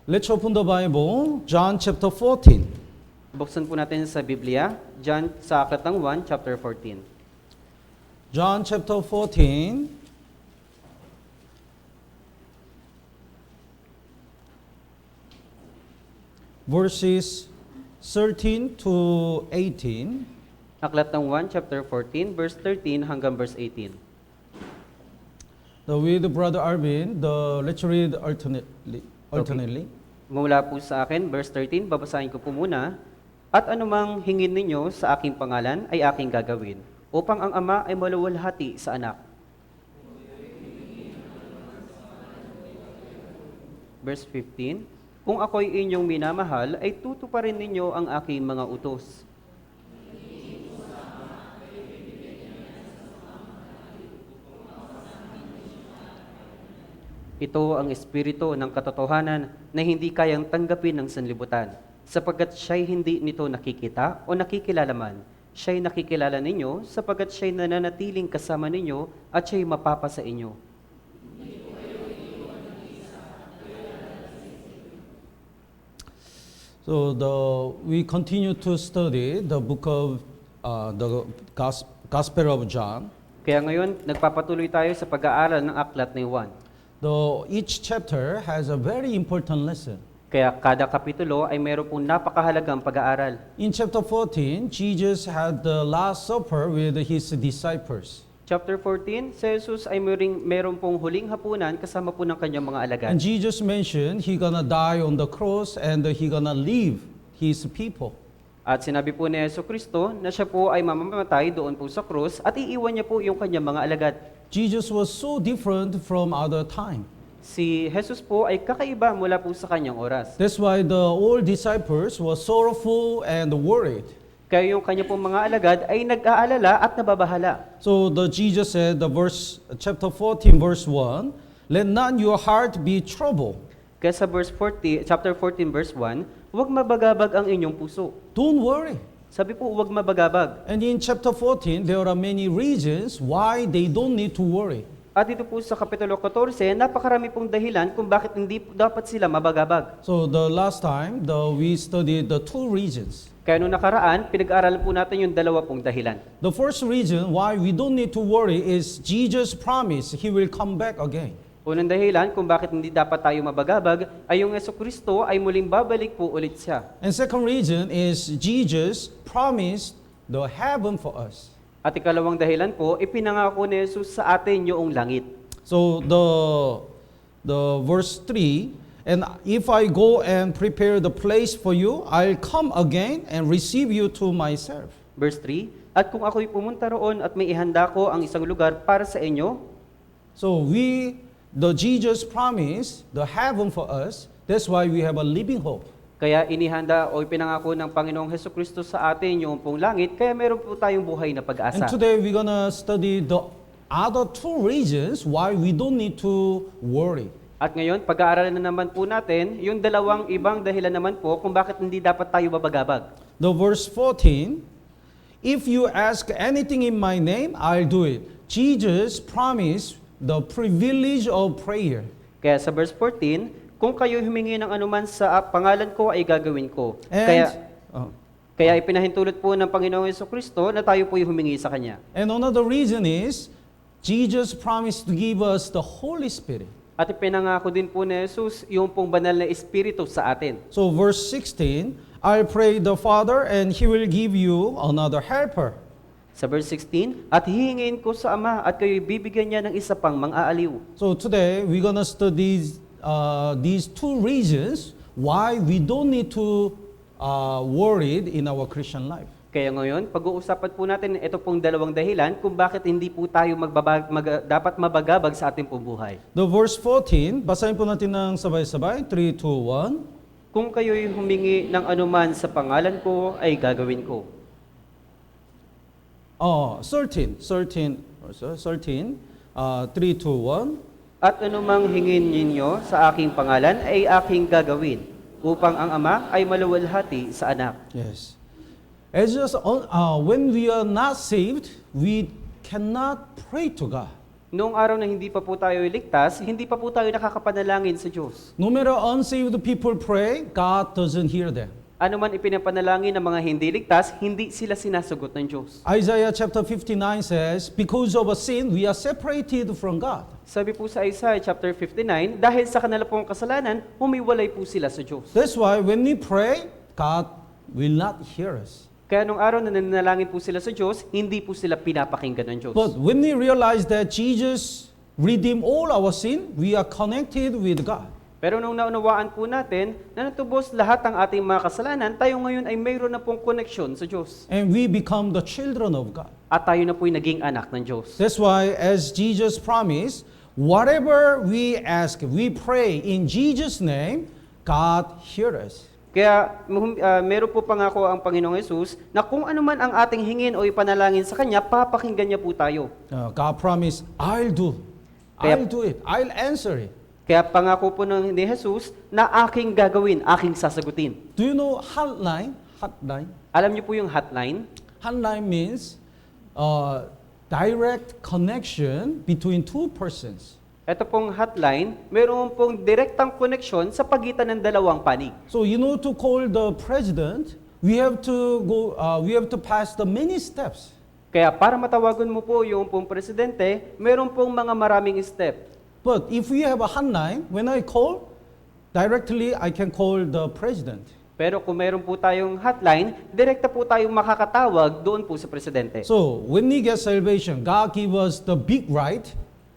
Let's open the Bible, John chapter 14. Buksan po natin sa Biblia, John sa aklat ng 1, chapter 14. John chapter 14, verses 13 to 18. Aklat ng 1, chapter 14, verse 13 hanggang verse 18. With Brother Arvin, let's read alternately. Mula po sa akin, verse 13, babasahin ko po muna. At anumang hingin ninyo sa aking pangalan ay aking gagawin, upang ang Ama ay maluwalhati sa anak. Verse 15, kung ako'y inyong minamahal, ay tutuparin ninyo ang aking mga utos. Ito ang espiritu ng katotohanan na hindi kayang tanggapin ng sanlibutan, sapagkat siya'y hindi nito nakikita o nakikilala man. Siya'y nakikilala ninyo, sapagkat siya'y nananatiling kasama ninyo at siya'y mapapa sa inyo. So we continue to study the book of the Gospel of John. Kaya ngayon, nagpapatuloy tayo sa pag-aaral ng aklat ni Juan. Each chapter has a very important lesson. Kaya kada kapitulo ay mayroon pong napakahalagang pag-aaral. In chapter 14, Jesus had the Last Supper with his disciples. Chapter 14, si Jesus ay mayroon pong huling hapunan kasama po ng kanyang mga alagad. And Jesus mentioned he gonna die on the cross and he gonna leave his people. At sinabi po ni Jesucristo na siya po ay mamamatay doon po sa krus at iiwan niya po yung kanyang mga alagad. Jesus was so different from other time. Si Jesus po ay kakaiba mula po sa kanyang oras. That's why the old disciples were sorrowful and worried. Kaya yung kanya pong mga alagad ay nag-aalala at nababahala. So Jesus said, chapter 14, verse 1, let not your heart be troubled. Kaya sa chapter 14, verse 1, huwag mabagabag ang inyong puso. Don't worry. Sabi po, huwag mabagabag. And in chapter 14, there are many reasons why they don't need to worry. At dito po sa Kapitulo 14, napakarami pong dahilan kung bakit hindi dapat sila mabagabag. So the last time, we studied the two reasons. Kaya noong nakaraan, pinag-aralan po natin yung dalawa pong dahilan. The first reason why we don't need to worry is Jesus promised He will come back again. Unang dahilan kung bakit hindi dapat tayo mabagabag ay yung Jesucristo ay muling babalik po ulit siya. And second reason is Jesus promised the heaven for us. At ikalawang dahilan po, ipinangako ni Jesus sa atin yung langit. So the verse 3, and if I go and prepare the place for you, I'll come again and receive you to myself. Verse 3, at kung ako'y pumunta roon at may ihanda ko ang isang lugar para sa inyo. So Jesus promised the heaven for us. That's why we have a living hope. Kaya inihanda o ipinangako ng Panginoong Jesucristo sa atin yung pong langit, kaya meron po tayong buhay na pag-asa. And today we're gonna study the other two reasons why we don't need to worry. At ngayon, pag-aaralan na naman po natin yung dalawang ibang dahilan naman po kung bakit hindi dapat tayo babagabag. The verse 14, if you ask anything in my name, I'll do it. Jesus promised the privilege of prayer. Kaya sa verse 14, kung kayo humingi ng anuman sa pangalan ko ay gagawin ko. And, Kaya ipinahintulot po ng Panginoong Jesucristo na tayo po humingi sa Kanya. And another reason is, Jesus promised to give us the Holy Spirit. At ipinangako din po ni Jesus yung pong banal na Espiritu sa atin. So verse 16, I pray the Father and He will give you another helper. Sa verse 16, at hihingin ko sa Ama at kayo'y bibigyan niya ng isa pang mang-aaliw. So today, we're gonna study these two reasons why we don't need to worry in our Christian life. Kaya ngayon, pag-uusapan po natin ito pong dalawang dahilan kung bakit hindi po tayo dapat mabagabag sa ating pong buhay. The verse 14, basahin po natin ng sabay-sabay, 3, 2, 1. Kung kayo'y humingi ng anuman sa pangalan ko, ay gagawin ko. 13, 3, 2, 1. At anumang hingin ninyo sa aking pangalan ay aking gagawin, upang ang Ama ay maluwalhati sa anak. Yes. When we are not saved, we cannot pray to God. Noong araw na hindi pa po tayo iligtas, hindi pa po tayo nakakapanalangin sa Diyos. No matter unsaved people pray, God doesn't hear them. Ano man ipinapanalangin ng mga hindi ligtas, hindi sila sinasagot ng Diyos. Isaiah chapter 59 says, because of a sin, we are separated from God. Sabi po sa Isaiah chapter 59, dahil sa kanila pong kasalanan, humiwalay po sila sa Diyos. That's why when we pray, God will not hear us. Kaya nung araw na nanalangin po sila sa Diyos, hindi po sila pinapakinggan ng Diyos. But when we realize that Jesus redeemed all our sin, we are connected with God. Pero nung naunawaan po natin na natubos lahat ng ating mga kasalanan, tayo ngayon ay mayroon na pong connection sa Diyos. And we become the children of God. At tayo na po'y naging anak ng Diyos. That's why, as Jesus promised, whatever we ask, we pray in Jesus' name, God hears us. Kaya meron po pangako ang Panginoong Yesus na kung ano man ang ating hingin o ipanalangin sa Kanya, papakinggan niya po tayo. God promised, I'll do. I'll do it. I'll answer it. Kaya pangako po ng ni Jesus na aking gagawin, aking sasagutin. Do you know hotline? Hotline? Alam niyo po yung hotline? Hotline means direct connection between two persons. Ito pong hotline, meron pong direktang koneksyon sa pagitan ng dalawang panig. So to call the president, we have to pass the many steps. Kaya para matawagan mo po yung pong presidente, meron pong mga maraming step. But if we have a hotline, when I call, directly I can call the president. Pero kung meron po tayong hotline, direkta po tayong makakatawag doon po sa presidente. So when we get salvation, God give us the big right,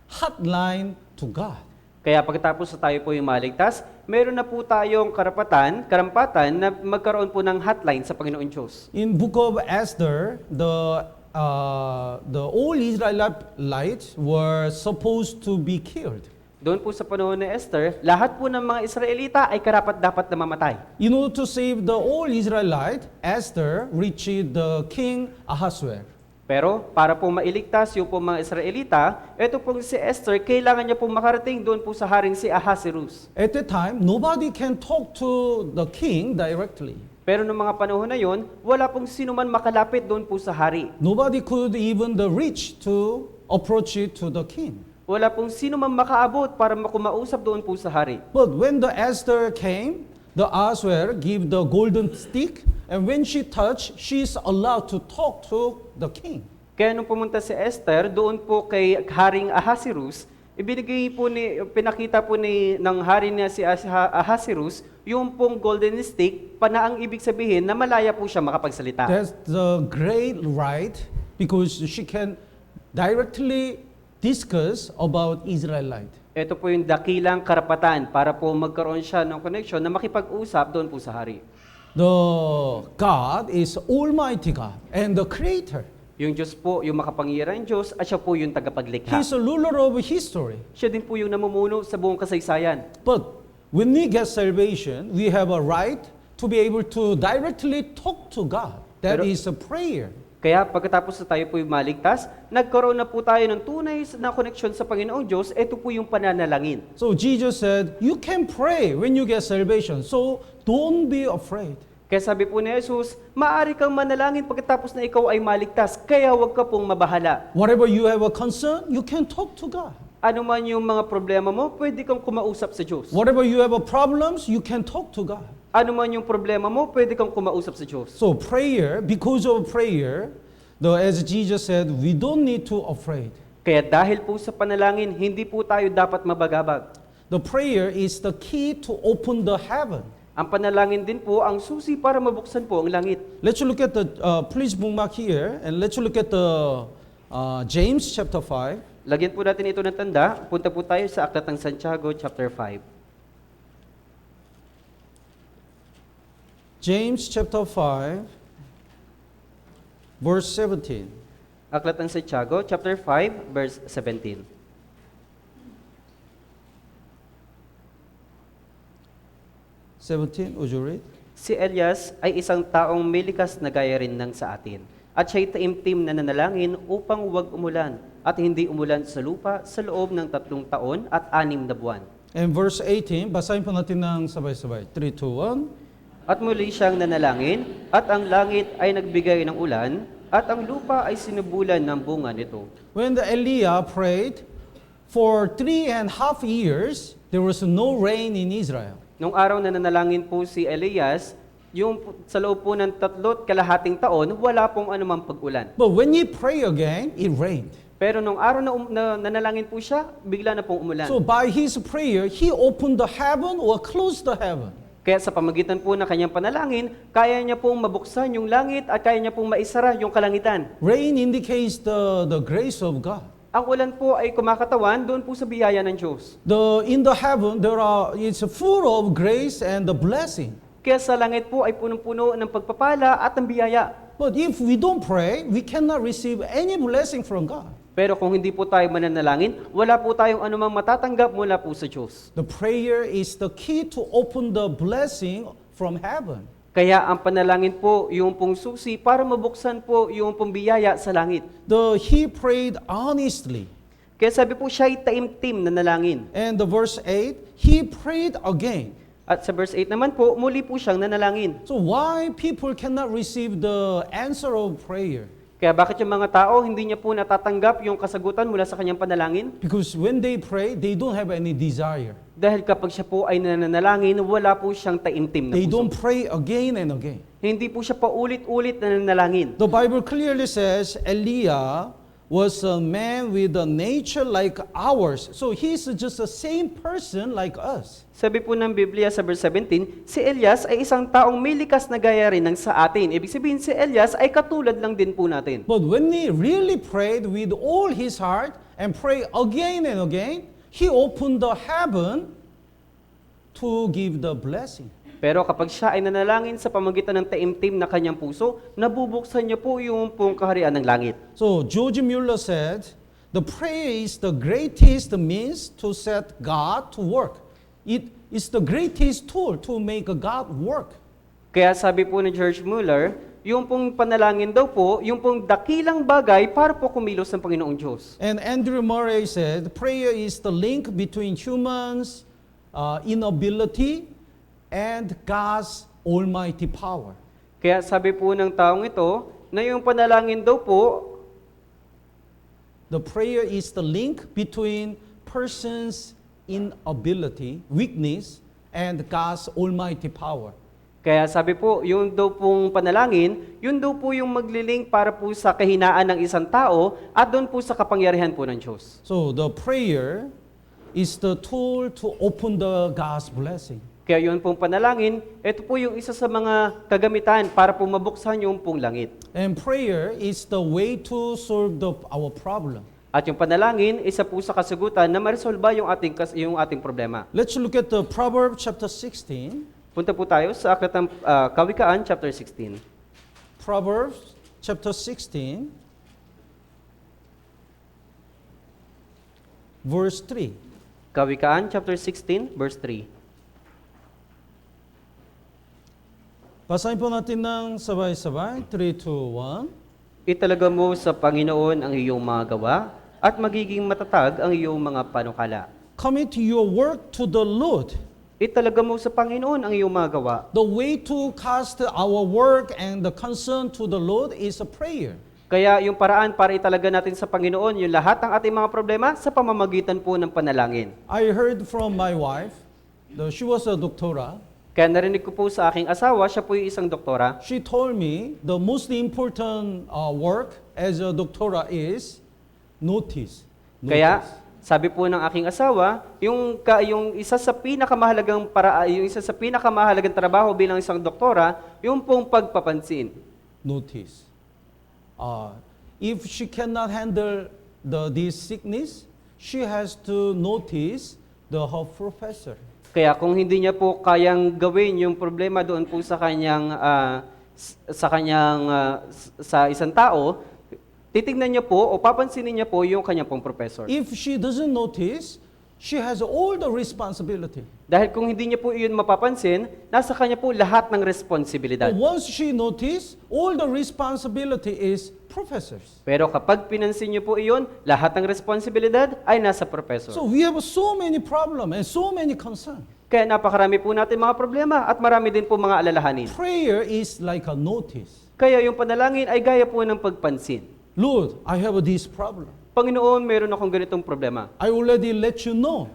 hotline to God. Kaya pagkatapos tayo po yung maligtas, meron na po tayong karampatan na magkaroon po ng hotline sa Panginoon Diyos. In book of Esther, the all Israelites were supposed to be killed. Doon po sa panahon ni Esther, lahat po ng mga Israelita ay karapat-dapat na mamatay. To save the all Israelite, Esther reached the king Ahasuerus. Pero para po mailigtas yung po mga Israelita, ito pong si Esther, kailangan niya po makarating doon po sa haring si Ahasuerus. At the time, nobody can talk to the king directly. Pero noong mga panahon na yon, wala pong sino man makalapit doon po sa hari. Nobody could even reach to approach it to the king. Wala pong sino man makaabot para makumausap doon po sa hari. But when the Esther came, the Ahasuerus gave the golden stick, and when she touched, she is allowed to talk to the king. Kaya nung pumunta si Esther doon po kay Haring Ahasuerus, pinakita po ng hari niya si Ahasuerus yung pong golden stick, ang ibig sabihin na malaya po siya makapagsalita. That's the great right because she can directly discuss about Israelite. Ito po yung dakilang karapatan para po magkaroon siya ng connection na makipag-usap doon po sa hari. The God is Almighty God and the Creator. Yung Diyos po, yung makapangyarihang Diyos, at siya po yung tagapaglikha. He's a ruler of history. Siya din po yung namumuno sa buong kasaysayan. But when we get salvation, we have a right to be able to directly talk to God. That is a prayer. Kaya pagkatapos na tayo po yung maligtas, nagkaroon na po tayo ng tunay na connection sa Panginoong Diyos, ito po yung pananalangin. So Jesus said, you can pray when you get salvation. So don't be afraid. Kaya sabi po ni Jesus, maaari kang manalangin pagkatapos na ikaw ay maligtas, kaya huwag ka pong mabahala. Whatever you have a concern, you can talk to God. Ano man yung mga problema mo, pwede kang kumausap sa Diyos. Whatever you have a problems, you can talk to God. Ano man yung problema mo, pwede kang kumausap sa Diyos. So prayer, because of prayer, as Jesus said, we don't need to afraid. Kaya dahil po sa panalangin, hindi po tayo dapat mabagabag. The prayer is the key to open the heaven. Ang panalangin din po ang susi para mabuksan po ang langit. Let's look at please bookmark here, and let's look at the James chapter 5. Lagyan po natin ito ng tanda. Punta po tayo sa Aklat ng Santiago, chapter 5. James chapter 5, verse 17. Aklat ng Santiago, chapter 5, verse 17. Would you read? Si Elias ay isang taong may likas na gaya rin ng sa atin. At siya'y taimtim na nanalangin upang huwag umulan at hindi umulan sa lupa sa loob ng 3 taon at 6 na buwan. And verse 18, basahin po natin ng sabay-sabay. 3, 2, 1. At muli siyang nanalangin at ang langit ay nagbigay ng ulan at ang lupa ay sinubulan ng bunga nito. When the Elijah prayed, for 3.5 years, there was no rain in Israel. Nung araw na nanalangin po si Elias, sa loob po ng 3.5 taon, wala pong anumang pag-ulan. But when he prayed again, it rained. Pero nung araw na nanalangin po siya, bigla na pong umulan. So by his prayer, he opened the heaven or closed the heaven. Kaya sa pamagitan po ng kanyang panalangin, kaya niya pong mabuksan yung langit at kaya niya pong maisara yung kalangitan. Rain indicates the grace of God. Ang ulan po ay kumakatawan doon po sa biyaya ng Diyos. In the heaven, it's full of grace and the blessing. Kaya sa langit po ay punong-puno ng pagpapala at ng biyaya. But if we don't pray, we cannot receive any blessing from God. Pero kung hindi po tayo mananalangin, wala po tayong anumang matatanggap mula po sa Diyos. The prayer is the key to open the blessing from heaven. Kaya ang panalangin po, yung pong susi para mabuksan po yung pong biyaya sa langit. He prayed honestly. Kaya sabi po siya ay taimtim na nalangin. And the verse 8, he prayed again. At sa verse 8 naman po, muli po siyang nanalangin. So why people cannot receive the answer of prayer? Kaya bakit yung mga tao hindi niya po natatanggap yung kasagutan mula sa kanyang panalangin? Because when they pray, they don't have any desire. Dahil kapag siya po ay nananalangin, wala po siyang taimtim na They don't puso. pray again and again. Hindi po siya paulit-ulit na nanalangin. The Bible clearly says Elijah was a man with a nature like ours. So he's just the same person like us. Sabi po ng Biblia sa verse 17, si Elias ay isang taong may likas na gaya rin ng sa atin. Ibig sabihin, si Elias ay katulad lang din po natin. But when he really prayed with all his heart and prayed again and again, he opened the heaven to give the blessing. Pero kapag siya ay nanalangin sa pamagitan ng taimtim na kanyang puso, nabubuksan niya po yung pong kaharian ng langit. So George Mueller said, the prayer is the greatest means to set God to work. It is the greatest tool to make God work. Kaya sabi po ni George Mueller, yung pong panalangin daw po, yung pong dakilang bagay para po kumilos ng Panginoong Diyos. And Andrew Murray said, prayer is the link between humans' inability and God's almighty power. Kaya sabi po ng taong ito, na yung panalangin daw po, the prayer is the link between person's inability, weakness, and God's almighty power. kaya sabi po, yung daw pong panalangin, yun daw po yung maglilink para po sa kahinaan ng isang tao at doon po sa kapangyarihan po ng Diyos. So the prayer is the tool to open the God's blessing. Kaya yun pong panalangin, ito po yung isa sa mga kagamitan para po mabuksan yung pong langit. And prayer is the way to solve our problem. At yung panalangin, isa po sa kasagutan na maresolba yung ating problema. Let's look at the Proverbs chapter 16. Punta po tayo sa Aklat ng Kawikaan, chapter 16. Proverbs chapter 16, verse 3. Kawikaan, chapter 16, verse 3. Basahin po natin ng sabay-sabay. 3, 2, 1. Italaga mo sa Panginoon ang iyong mga gawa at magiging matatag ang iyong mga panukala. Commit your work to the Lord. Italaga mo sa Panginoon ang iyong mga gawa. The way to cast our work and the concern to the Lord is a prayer. Kaya yung paraan para italaga natin sa Panginoon yung lahat ng ating mga problema sa pamamagitan po ng panalangin. I heard from my wife, she was a doctora. Kaya narinig ko po sa aking asawa, siya po yung isang doktora. She told me the most important work as a doctora is notice. Kaya sabi po ng aking asawa, yung isa sa pinakamahalagang trabaho bilang isang doktora, yung pong pagpapansin. Notice. If she cannot handle this sickness, she has to notice her professor. Kaya kung hindi niya po kayang gawin yung problema doon po sa isang tao, titignan niya po o papansinin niya po yung kanyang pong professor. If she doesn't notice, she has all the responsibility. Dahil kung hindi niya po iyon mapapansin, nasa kanya po lahat ng responsibilidad. But once she notice, all the responsibility is professors. Pero kapag pinansin niyo po iyon, lahat ng responsibilidad ay nasa professor. So we have so many problems and so many concerns. Kaya napakarami po natin mga problema at marami din po mga alalahanin. Prayer is like a notice. Kaya yung panalangin ay gaya po ng pagpansin. Lord, I have this problem. Panginoon, meron akong ganitong problema. I already let you know.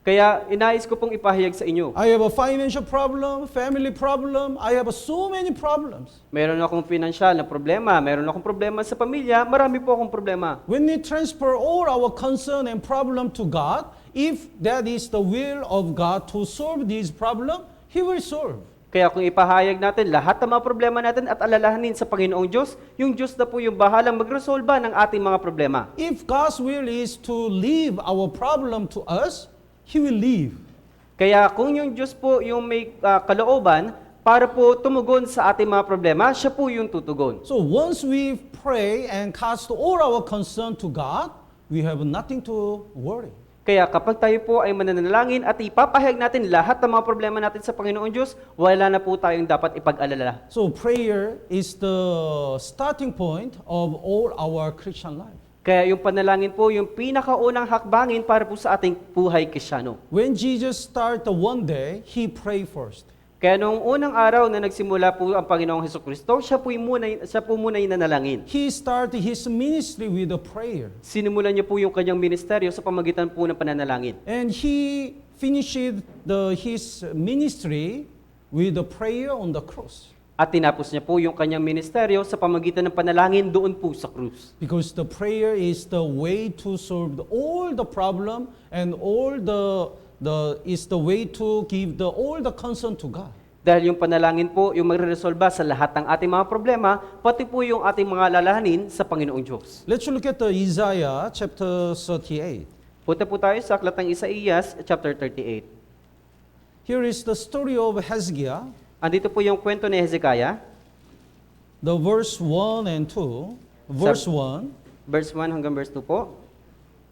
Kaya inais ko pong ipahayag sa inyo. I have a financial problem, family problem. I have so many problems. Meron akong financial na problema, meron akong problema sa pamilya, marami po akong problema. When we transfer all our concern and problem to God, if that is the will of God to solve this problem, He will solve. Kaya kung ipahayag natin lahat ng mga problema natin at alalahanin sa Panginoong Diyos, yung Diyos na po yung bahalang magresolba ng ating mga problema. If God's will is to leave our problem to us, He will leave. Kaya kung yung Diyos po yung may kalooban para po tumugon sa ating mga problema, siya po yung tutugon. So once we pray and cast all our concern to God, we have nothing to worry. Kaya kapag tayo po ay mananalangin at ipapahayag natin lahat ng mga problema natin sa Panginoon Diyos, wala na po tayong dapat ipag-alala. So prayer is the starting point of all our Christian life. Kaya yung panalangin po, yung pinakaunang hakbangin para po sa ating buhay Kristiyano. When Jesus started one day, He prayed first. Kaya noong unang araw na nagsimula po ang Panginoong Hesukristo, siya po muna yung nanalangin. He started His ministry with a prayer. Sinimulan niya po yung kanyang ministeryo sa pamagitan po ng pananalangin. And He finished His ministry with a prayer on the cross. At tinapos niya po yung kanyang ministeryo sa pamagitan ng panalangin doon po sa krus. Because the prayer is the way to solve all the problem and all is the way to give all the concern to God. Dahil yung panalangin po yung magreresolba sa lahat ng ating mga problema, pati po yung ating mga lalahanin sa Panginoong Diyos. Let's look at the Isaiah chapter 38. Punta po tayo sa aklat ng Isaías, chapter 38. Here is the story of Hezekiah, Andito po yung kwento ni Hezekiah, the verse 1 and 2. Verse 1. verse 1 hanggang verse 2 po.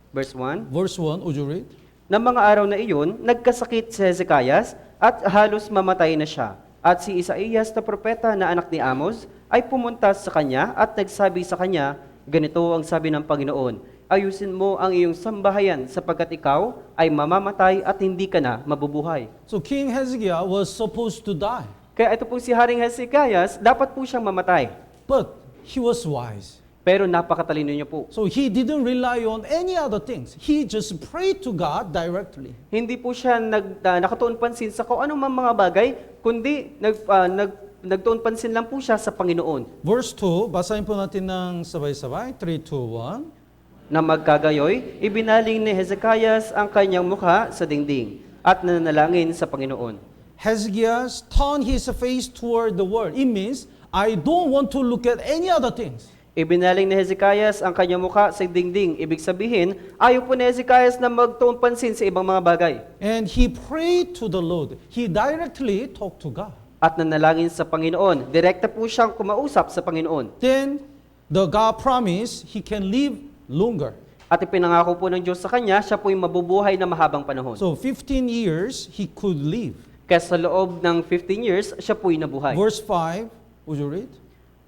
Verse 1. Verse 1, would you read? Nang mga araw na iyon, nagkasakit si Hezekias at halos mamatay na siya. At si Isaías na propeta na anak ni Amos ay pumunta sa kanya at nagsabi sa kanya, ganito ang sabi ng Panginoon, ayusin mo ang iyong sambahayan sapagkat ikaw ay mamamatay at hindi ka na mabubuhay. So King Hezekiah was supposed to die, Kaya ito po si Haring Hezekias, dapat po siyang mamatay. but he was wise. Pero napakatalino niya po. So he didn't rely on any other things. He just prayed to God directly. Hindi po siya nakatuon pansin sa kung anong mga bagay, kundi nagtuon pansin lang po siya sa Panginoon. Verse 2, basahin po natin ng sabay-sabay. 3, 2, 1. Na magkagayoy, ibinaling ni Hezekias ang kanyang mukha sa dingding at nanalangin sa Panginoon. Hezekiah turned his face toward the world. It means, I don't want to look at any other things. Ibinaling ni Hezekias ang kanyang mukha sa dingding. Ibig sabihin, ayaw po ni Hezekias na magtuon pansin sa ibang mga bagay. And he prayed to the Lord. He directly talked to God. At nanalangin sa Panginoon. Direkta po siyang kumausap sa Panginoon. Then, the God promised he can live longer. At ipinangako po ng Diyos sa kanya, siya po yung mabubuhay na mahabang panahon. So 15 years he could live. Kaya sa loob ng 15 years, siya po'y nabuhay. Verse 5, would you read?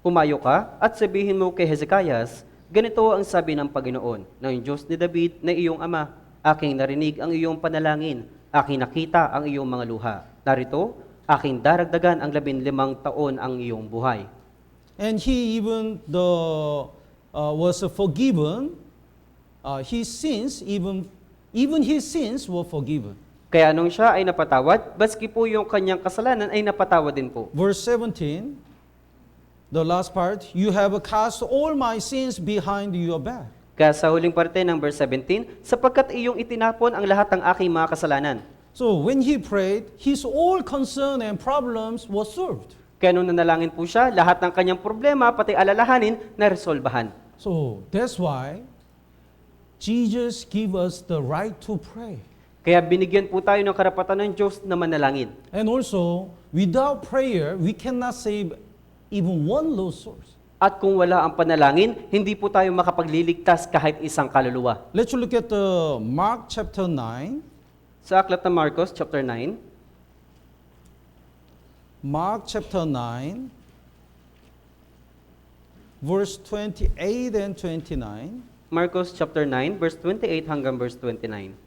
Humayo ka at sabihin mo kay Hezekias, ganito ang sabi ng Panginoon, ng Diyos ni David na iyong ama, aking narinig ang iyong panalangin, aking nakita ang iyong mga luha. Narito, aking daragdagan ang 15 taon ang iyong buhay. And he even was forgiven. His sins, even his sins were forgiven. Kaya nung siya ay napatawad, baski po yung kanyang kasalanan ay napatawad din po. Verse 17, the last part, you have cast all my sins behind your back. Kaya sa huling parte ng verse 17, sapagkat iyong itinapon ang lahat ng aking mga kasalanan. So when he prayed, his all concern and problems were solved. Kaya nung nanalangin po siya, lahat ng kanyang problema, pati alalahanin, na-resolbahan. So that's why Jesus gave us the right to pray. Kaya binigyan po tayo ng karapatan ng Diyos na manalangin. And also, without prayer, we cannot save even one lost soul. At kung wala ang panalangin, hindi po tayo makapagliligtas kahit isang kaluluwa. Let's look at Mark chapter 9. Sa aklat ng Marcos, chapter 9, Mark chapter 9, verse 28 and 29. Marcos chapter 9, verse 28 hanggang verse 29.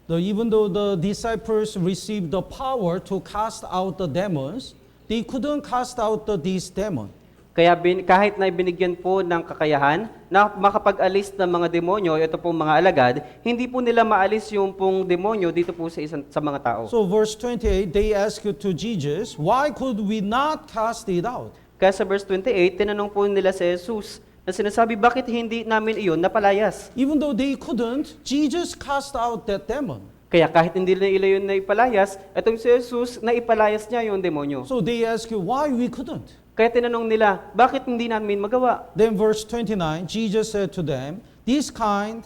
Even though the disciples received the power to cast out the demons, they couldn't cast out these demons. Kaya kahit na binigyan po ng kakayahan na makapag-alis ng mga demonyo, ito pong mga alagad, hindi po nila maalis yung pong demonyo dito po sa mga tao. So verse 28, they asked to Jesus, why could we not cast it out? Kaya sa verse 28, tinanong po nila si Jesus na sinasabi, bakit hindi namin iyon napalayas? Even though they couldn't, Jesus cast out that demon. Kaya kahit hindi nila yun naipalayas, itong si Jesus, naipalayas niya yung demonyo. So they asked, why we couldn't? Kaya tinanong nila, bakit hindi namin magawa? Then verse 29, Jesus said to them, this kind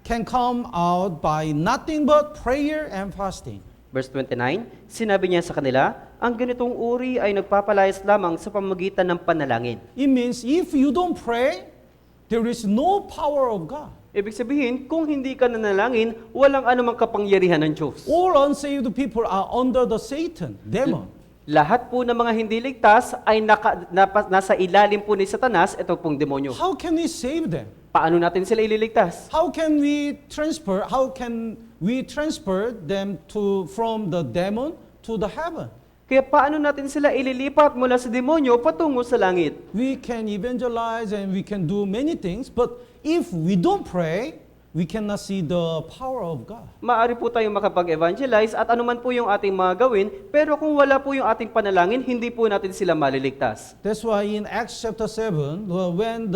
can come out by nothing but prayer and fasting. Verse 29, sinabi niya sa kanila, ang ganitong uri ay nagpapalayas lamang sa pamamagitan ng panalangin. It means if you don't pray, there is no power of God. Ibig sabihin, kung hindi ka nanalangin, walang anumang kapangyarihan ng Diyos. All unsaved people are under the Satan, demon. Lahat po ng mga hindi ligtas ay nasa ilalim po ni Satanas, ito pong demonyo. How can we save them? Paano natin sila ililigtas? How can we transfer them from the demon to the heaven? Kaya paano natin sila ililipat mula sa demonyo patungo sa langit? We can evangelize and we can do many things, but if we don't pray, we cannot see the power of God. Maaari po tayong makapag-evangelize at anuman po yung ating mga gawin, pero kung wala po yung ating panalangin, hindi po natin sila maliligtas. That's why in Acts chapter 7, when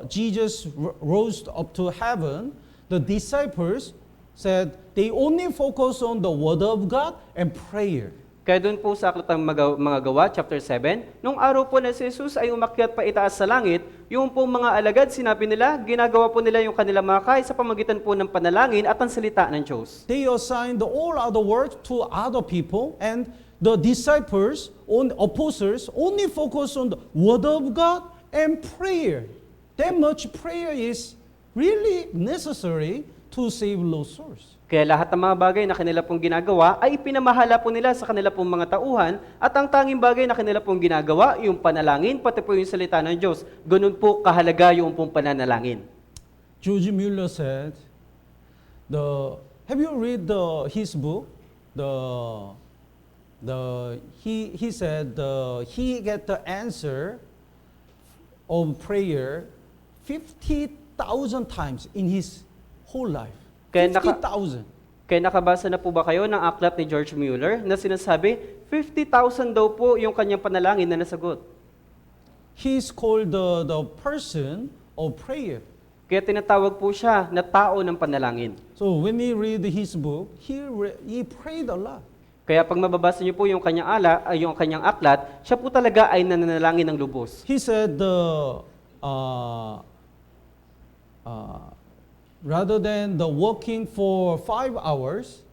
Jesus rose up to heaven, the disciples said they only focus on the word of God and prayer. Kaya doon po sa Aklat ng mga Gawa, chapter 7, nung araw po na si Jesus ay umakyat pa itaas sa langit, yung po mga alagad, sinabi nila, ginagawa po nila yung kanilang mga kaya sa pamagitan po ng panalangin at ang salita ng Diyos. They assigned all other work to other people, and the disciples, apostles, only focus on the word of God and prayer. That much prayer is really necessary to save lost souls. Kaya lahat ng mga bagay na kanila pong ginagawa ay ipinamahala po nila sa kanila pong mga tauhan at ang tanging bagay na kanila pong ginagawa, yung panalangin, pati po yung salita ng Diyos. Ganun po kahalaga yung pong pananalangin. George Mueller said, have you read his book? He said he get the answer of prayer 50,000 times in his whole life. 50,000. Kaya nakabasa na po ba kayo ng aklat ni George Mueller na sinasabi, 50,000 daw po yung kanyang panalangin na nasagot. He is called the person of prayer. Kaya tinatawag po siya na tao ng panalangin. So when we read his book, he prayed a lot. Kaya pag mababasa niyo po yung kanyang aklat, siya po talaga ay nananalangin ng lubos. He said rather than working for 5 hours,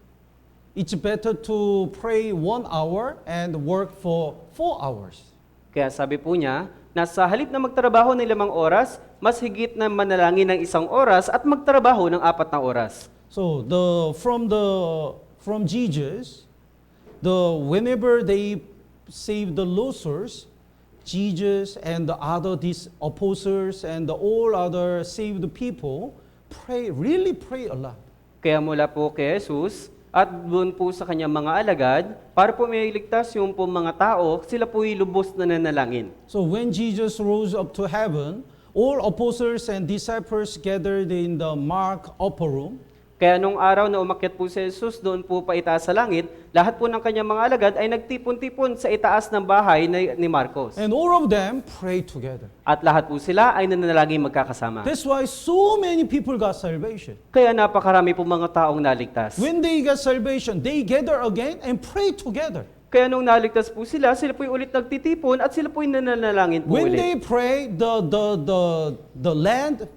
it's better to pray 1 hour and work for 4 hours. Kaya sabi po niya, na sa halip na magtrabaho ng 5 oras, mas higit na manalangin ng 1 oras at magtrabaho ng 4 na oras. So from Jesus, whenever they save the losers, Jesus and the other apostles and all other saved people really pray a lot. Kaya mula po kay Jesus at doon po sa kanyang mga alagad, para po may iligtas yung po mga tao, sila po lubos na nanalangin. So when Jesus rose up to heaven, all apostles and disciples gathered in the Mark upper room. Kaya nung araw na umakyat po si Jesus doon po pa itaas sa langit, lahat po ng kanyang mga alagad ay nagtipon-tipon sa itaas ng bahay ni Marcos. And all of them prayed together. At lahat po sila ay nanalangin magkakasama. That's why so many people got salvation. Kaya napakarami po mga taong naligtas. When they got salvation, they gather again and pray together. Kaya nung naligtas po sila po ulit nagtitipon at sila po nananalangin po When ulit. they pray, the land,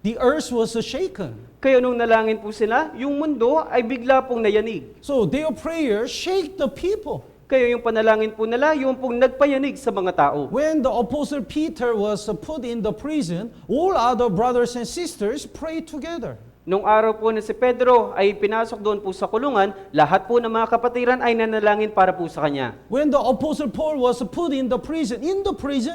the earth was shaken. Kaya nung nalangin po sila, yung mundo ay bigla pong nayanig. So their prayer shake the people. Kaya yung panalangin po nila, yung pong nagpayanig sa mga tao. When the apostle Peter was put in the prison, all other brothers and sisters prayed together. Nung araw po na si Pedro ay pinasok doon po sa kulungan, lahat po ng mga kapatiran ay nanalangin para po sa kanya. When the apostle Paul was put in the prison,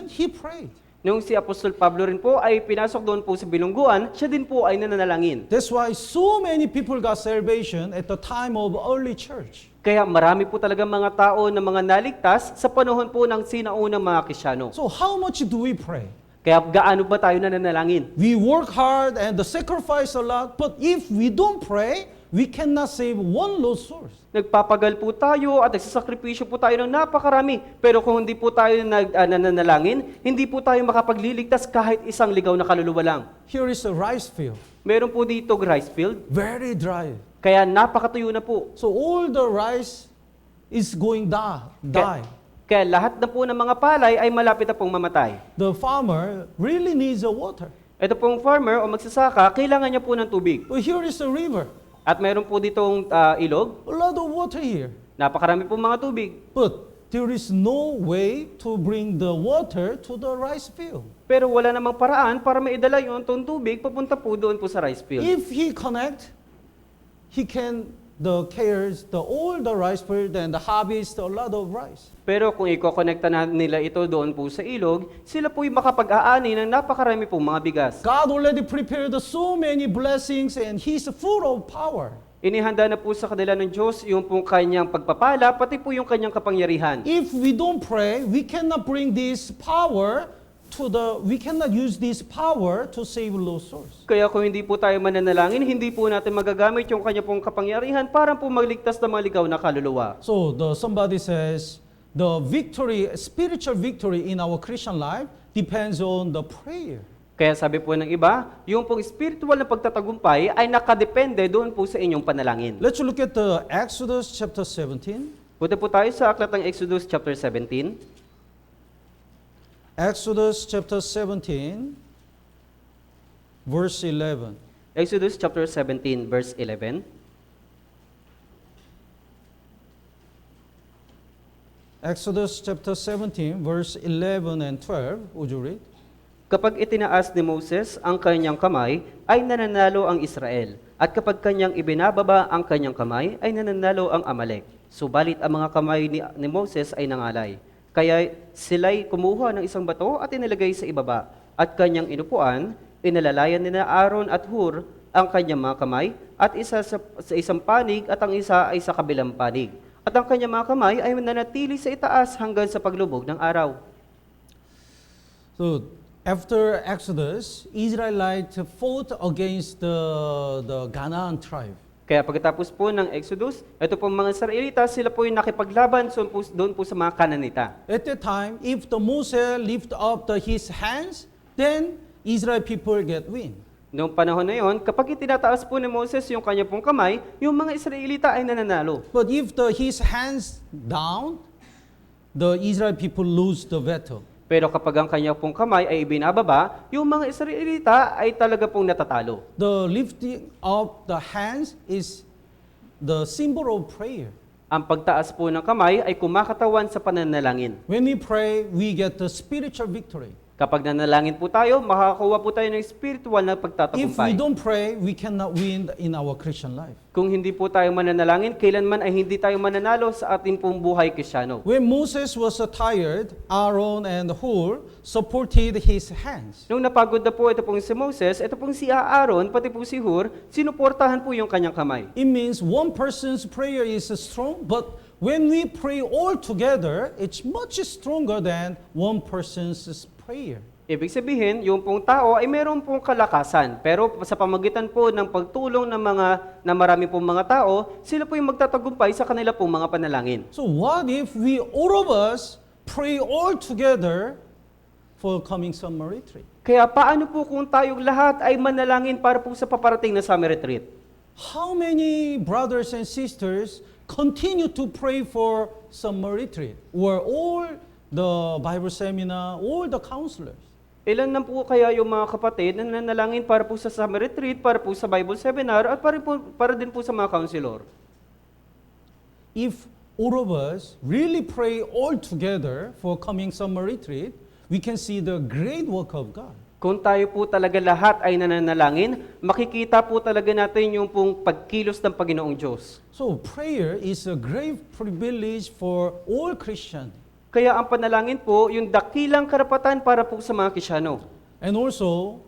he prayed. Nung si Apostol Pablo rin po ay pinasok doon po sa bilungguan, siya din po ay nananalangin. That's why so many people got salvation at the time of early church. Kaya marami po talaga mga tao na mga naligtas sa panahon po ng sinaunang mga Kristyano. So how much do we pray? Kaya gaano ba tayo nananalangin? We work hard and sacrifice a lot, but if we don't pray, we cannot save one lost soul. Nagpapagal po tayo at nagsasakripisyo po tayo ng napakarami. Pero kung hindi po tayo nananalangin, hindi po tayo makapagliligtas kahit isang ligaw na kaluluwa lang. Here is a rice field, Meron po dito rice field, very dry. kaya napakatuyo na po. So all the rice is going die. Kaya lahat na po ng mga palay ay malapit na pong mamatay. The farmer really needs a water. Ito pong farmer o magsasaka, kailangan niya po ng tubig. But here is a river, At meron po ditong ilog, a lot of water here. napakarami pong mga tubig. But there is no way to bring the water to the rice field. Pero wala namang paraan para maidala yung itong tubig papunta po doon po sa rice field. If he connect, he can all the rice field and harvest a lot of rice. Pero kung i-connecta na nila ito doon po sa ilog, sila po'y makapag-aani ng napakarami pong mga bigas. God already prepared so many blessings and He's full of power. Inihanda na po sa kanila ng Diyos yung pong kanyang pagpapala, pati po yung kanyang kapangyarihan. If we don't pray, we cannot bring this power we cannot use this power to save lost souls. Kaya kung hindi po tayo mananalangin, hindi po natin magagamit yung kanya pong kapangyarihan para po magligtas ng mga ligaw na kaluluwa. So somebody says, the spiritual victory in our Christian life depends on the prayer. Kaya sabi po ng iba, yung pong spiritual na pagtatagumpay ay nakadepende doon po sa inyong panalangin. Let's look at the Exodus chapter 17. Punta po tayo sa aklat ng Exodus chapter 17. Exodus chapter 17, verse 11. Exodus chapter 17, verse 11. Exodus chapter 17, verse 11 and 12. Would you read? Kapag itinaas ni Moses ang kanyang kamay, ay nananalo ang Israel. At kapag kanyang ibinababa ang kanyang kamay, ay nananalo ang Amalek. Subalit ang mga kamay ni Moses ay nangalay. Kaya sila'y kumuha ng isang bato at inilagay sa ibaba. At kanyang inupuan, inalalayan ni Aaron at Hur ang kanyang mga kamay, at isa sa isang panig at ang isa ay sa kabilang panig. At ang kanyang mga kamay ay nanatili sa itaas hanggang sa paglubog ng araw. So, after Exodus, Israelites fought against the Canaan tribe. Kaya pagkatapos po ng Exodus, ito pong mga Israelita, sila po yung nakipaglaban doon po sa mga Kananita. At that time, if the Moses lift up his hands, then Israel people get win. Noong panahon na yon, kapag itinataas po ni Moses yung kanya pong kamay, yung mga Israelita ay nananalo. But if his hands down, the Israel people lose the battle. Pero kapag ang kanya pong kamay ay ibinababa, yung mga Israelita ay talaga pong natatalo. The lifting of the hands is the symbol of prayer. Ang pagtaas po ng kamay ay kumakatawan sa pananalangin. When we pray, we get the spiritual victory. Kapag nanalangin po tayo, makakakuha po tayo ng spiritual na If we pagtatagumpay. don't pray, we cannot win in our Christian life. Kung hindi po tayo mananalangin, kailanman ay hindi tayo mananalo sa ating pong buhay Kristiyano. When Moses was tired, Aaron and Hur supported his hands. Nung napagod na po ito pong si Moses, ito pong si Aaron, pati po si Hur, sinuportahan po yung kanyang kamay. It means one person's prayer is strong, but when we pray all together, it's much stronger than one person's prayer. Ibig sabihin, yung pong tao ay meron pong kalakasan. Pero sa pamagitan po ng pagtulong na marami pong mga tao, sila po yung magtatagumpay sa kanila pong mga panalangin. So what if all of us pray all together for coming summer retreat? Kaya paano po kung tayong lahat ay manalangin para po sa paparating na summer retreat? How many brothers and sisters continue to pray for summer retreat? Or all the Bible seminar, all the counselors? Ilan na po kaya yung mga kapatid na nanalangin para po sa summer retreat, para po sa Bible seminar, at para din po sa mga counselor? If all of us really pray all together for coming summer retreat, we can see the great work of God. Kung tayo po talaga lahat ay nananalangin, makikita po talaga natin yung pong pagkilos ng Panginoong Diyos. So prayer is a great privilege for all Christians. Kaya ang panalangin po, yung dakilang karapatan para po sa mga Kristyano. And also,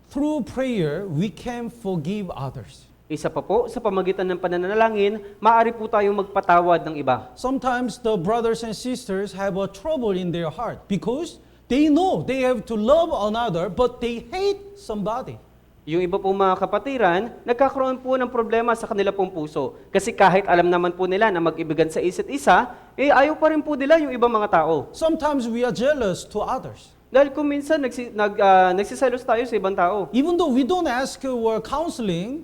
through prayer, we can forgive others. Isa pa po, sa pamagitan ng pananalangin, maaari po tayong magpatawad ng iba. Sometimes the brothers and sisters have a trouble in their heart because they know they have to love another, but they hate somebody. Yung iba pong mga kapatiran, nagkakaroon po ng problema sa kanila pong puso. Kasi kahit alam naman po nila na mag-ibigan sa isa't isa, ayaw pa rin po nila yung ibang mga tao. Sometimes we are jealous to others. Dahil kung minsan nagsiselos tayo sa ibang tao. Even though we don't ask for counseling,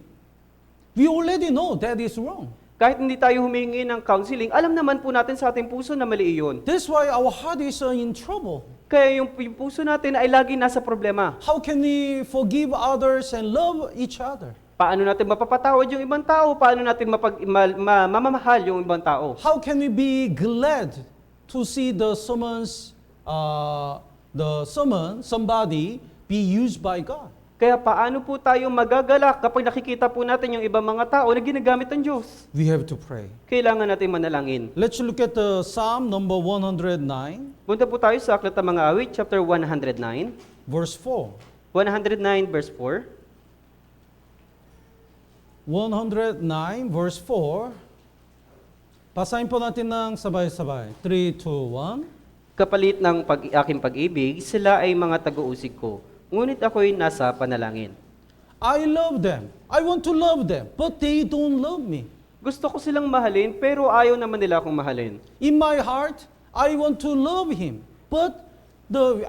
we already know that is wrong. Kahit hindi tayo humingi ng counseling, alam naman po natin sa ating puso na mali iyon. That's why our heart is in trouble. Kaya yung puso natin ay lagi nasa problema. How can we forgive others and love each other? Paano natin mapapatawad yung ibang tao? Paano natin mamamahal yung ibang tao? How can we be glad to see the sermon, somebody be used by God? Kaya paano po tayo magagalak kapag nakikita po natin yung ibang mga tao na ginagamit ng Diyos? We have to pray. Kailangan natin manalangin. Let's look at the Psalm number 109, Punta po tayo sa Aklat ng Mga Awit, chapter 109. verse 4. 109 verse 4. 109, verse 4. Basahin po natin ng sabay-sabay. 3, 2, 1. Kapalit ng aking pag-ibig, sila ay mga taga-usig ko. Ngunit ako'y nasa panalangin. I love them. I want to love them, but they don't love me. Gusto ko silang mahalin, pero ayaw naman nila akong mahalin. In my heart, I want to love him, but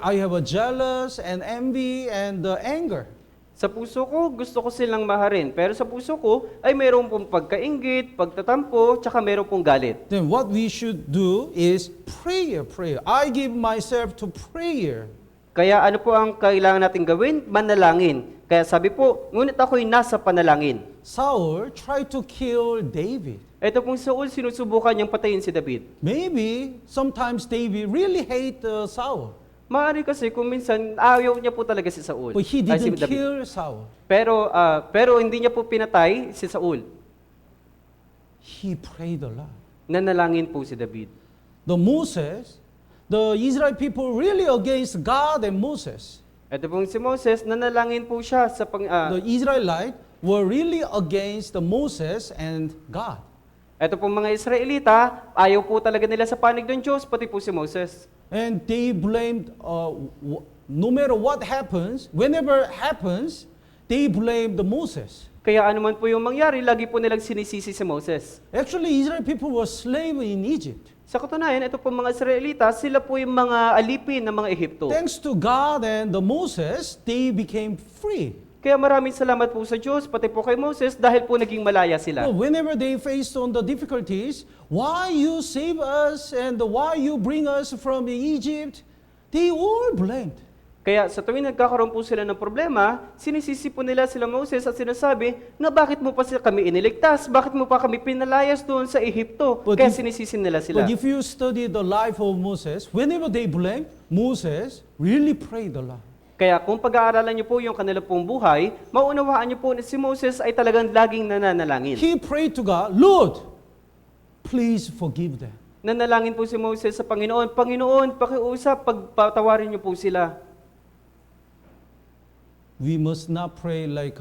I have a jealous and envy and anger. Sa puso ko, gusto ko silang mahalin, pero sa puso ko ay mayroon pong pagkainggit, pagtatampo, tsaka mayroon pong galit. Then what we should do is prayer. I give myself to prayer. Kaya ano po ang kailangan natin gawin? Manalangin. Kaya sabi po, ngunit ako'y nasa panalangin. Saul tried to kill David. Ito pong Saul, sinusubukan niyang patayin si David. Maybe sometimes David really hate Saul, Maaari kasi kung minsan ayaw niya po talaga si Saul. but he Ay, si didn't David. kill Saul. Pero hindi niya po pinatay si Saul. He prayed a lot. Nanalangin po si David. The Israel people really against God and Moses. Ito pong si Moses, nanalangin po siya sa The Israelites were really against the Moses and God. Ito pong mga Israelita, ayaw po talaga nila sa panig ng Diyos, pati po si Moses. And they blamed, no matter what happens, whenever happens, they blame the Moses. Kaya anuman po yung mangyari, lagi po nilang sinisisi si Moses. Actually, Israel people were slaves in Egypt. Sa katunayan, ito pong mga Israelita, sila po yung mga alipin ng mga Ehipto. Thanks to God and the Moses, they became free. Kaya maraming salamat po sa Diyos, pati po kay Moses, dahil po naging malaya sila. So whenever they faced on the difficulties, why you save us and why you bring us from Egypt, they all blamed. Kaya sa tuwing nagkakaroon po sila ng problema, sinisisi po nila sila Moses at sinasabi na bakit mo pa kami iniligtas? Bakit mo pa kami pinalayas doon sa Ehipto? But Kaya if- sinisisi nila sila. But if you study the life of Moses, whenever they blamed, Moses really prayed a lot. Kaya kung pag-aaralan niyo po yung kanila pong buhay, maunawaan niyo po na si Moses ay talagang laging nananalangin. He prayed to God, Lord, please forgive them. Nanalangin po si Moses sa Panginoon, Panginoon, pakiusap, pagpatawarin niyo po sila. We must not pray like,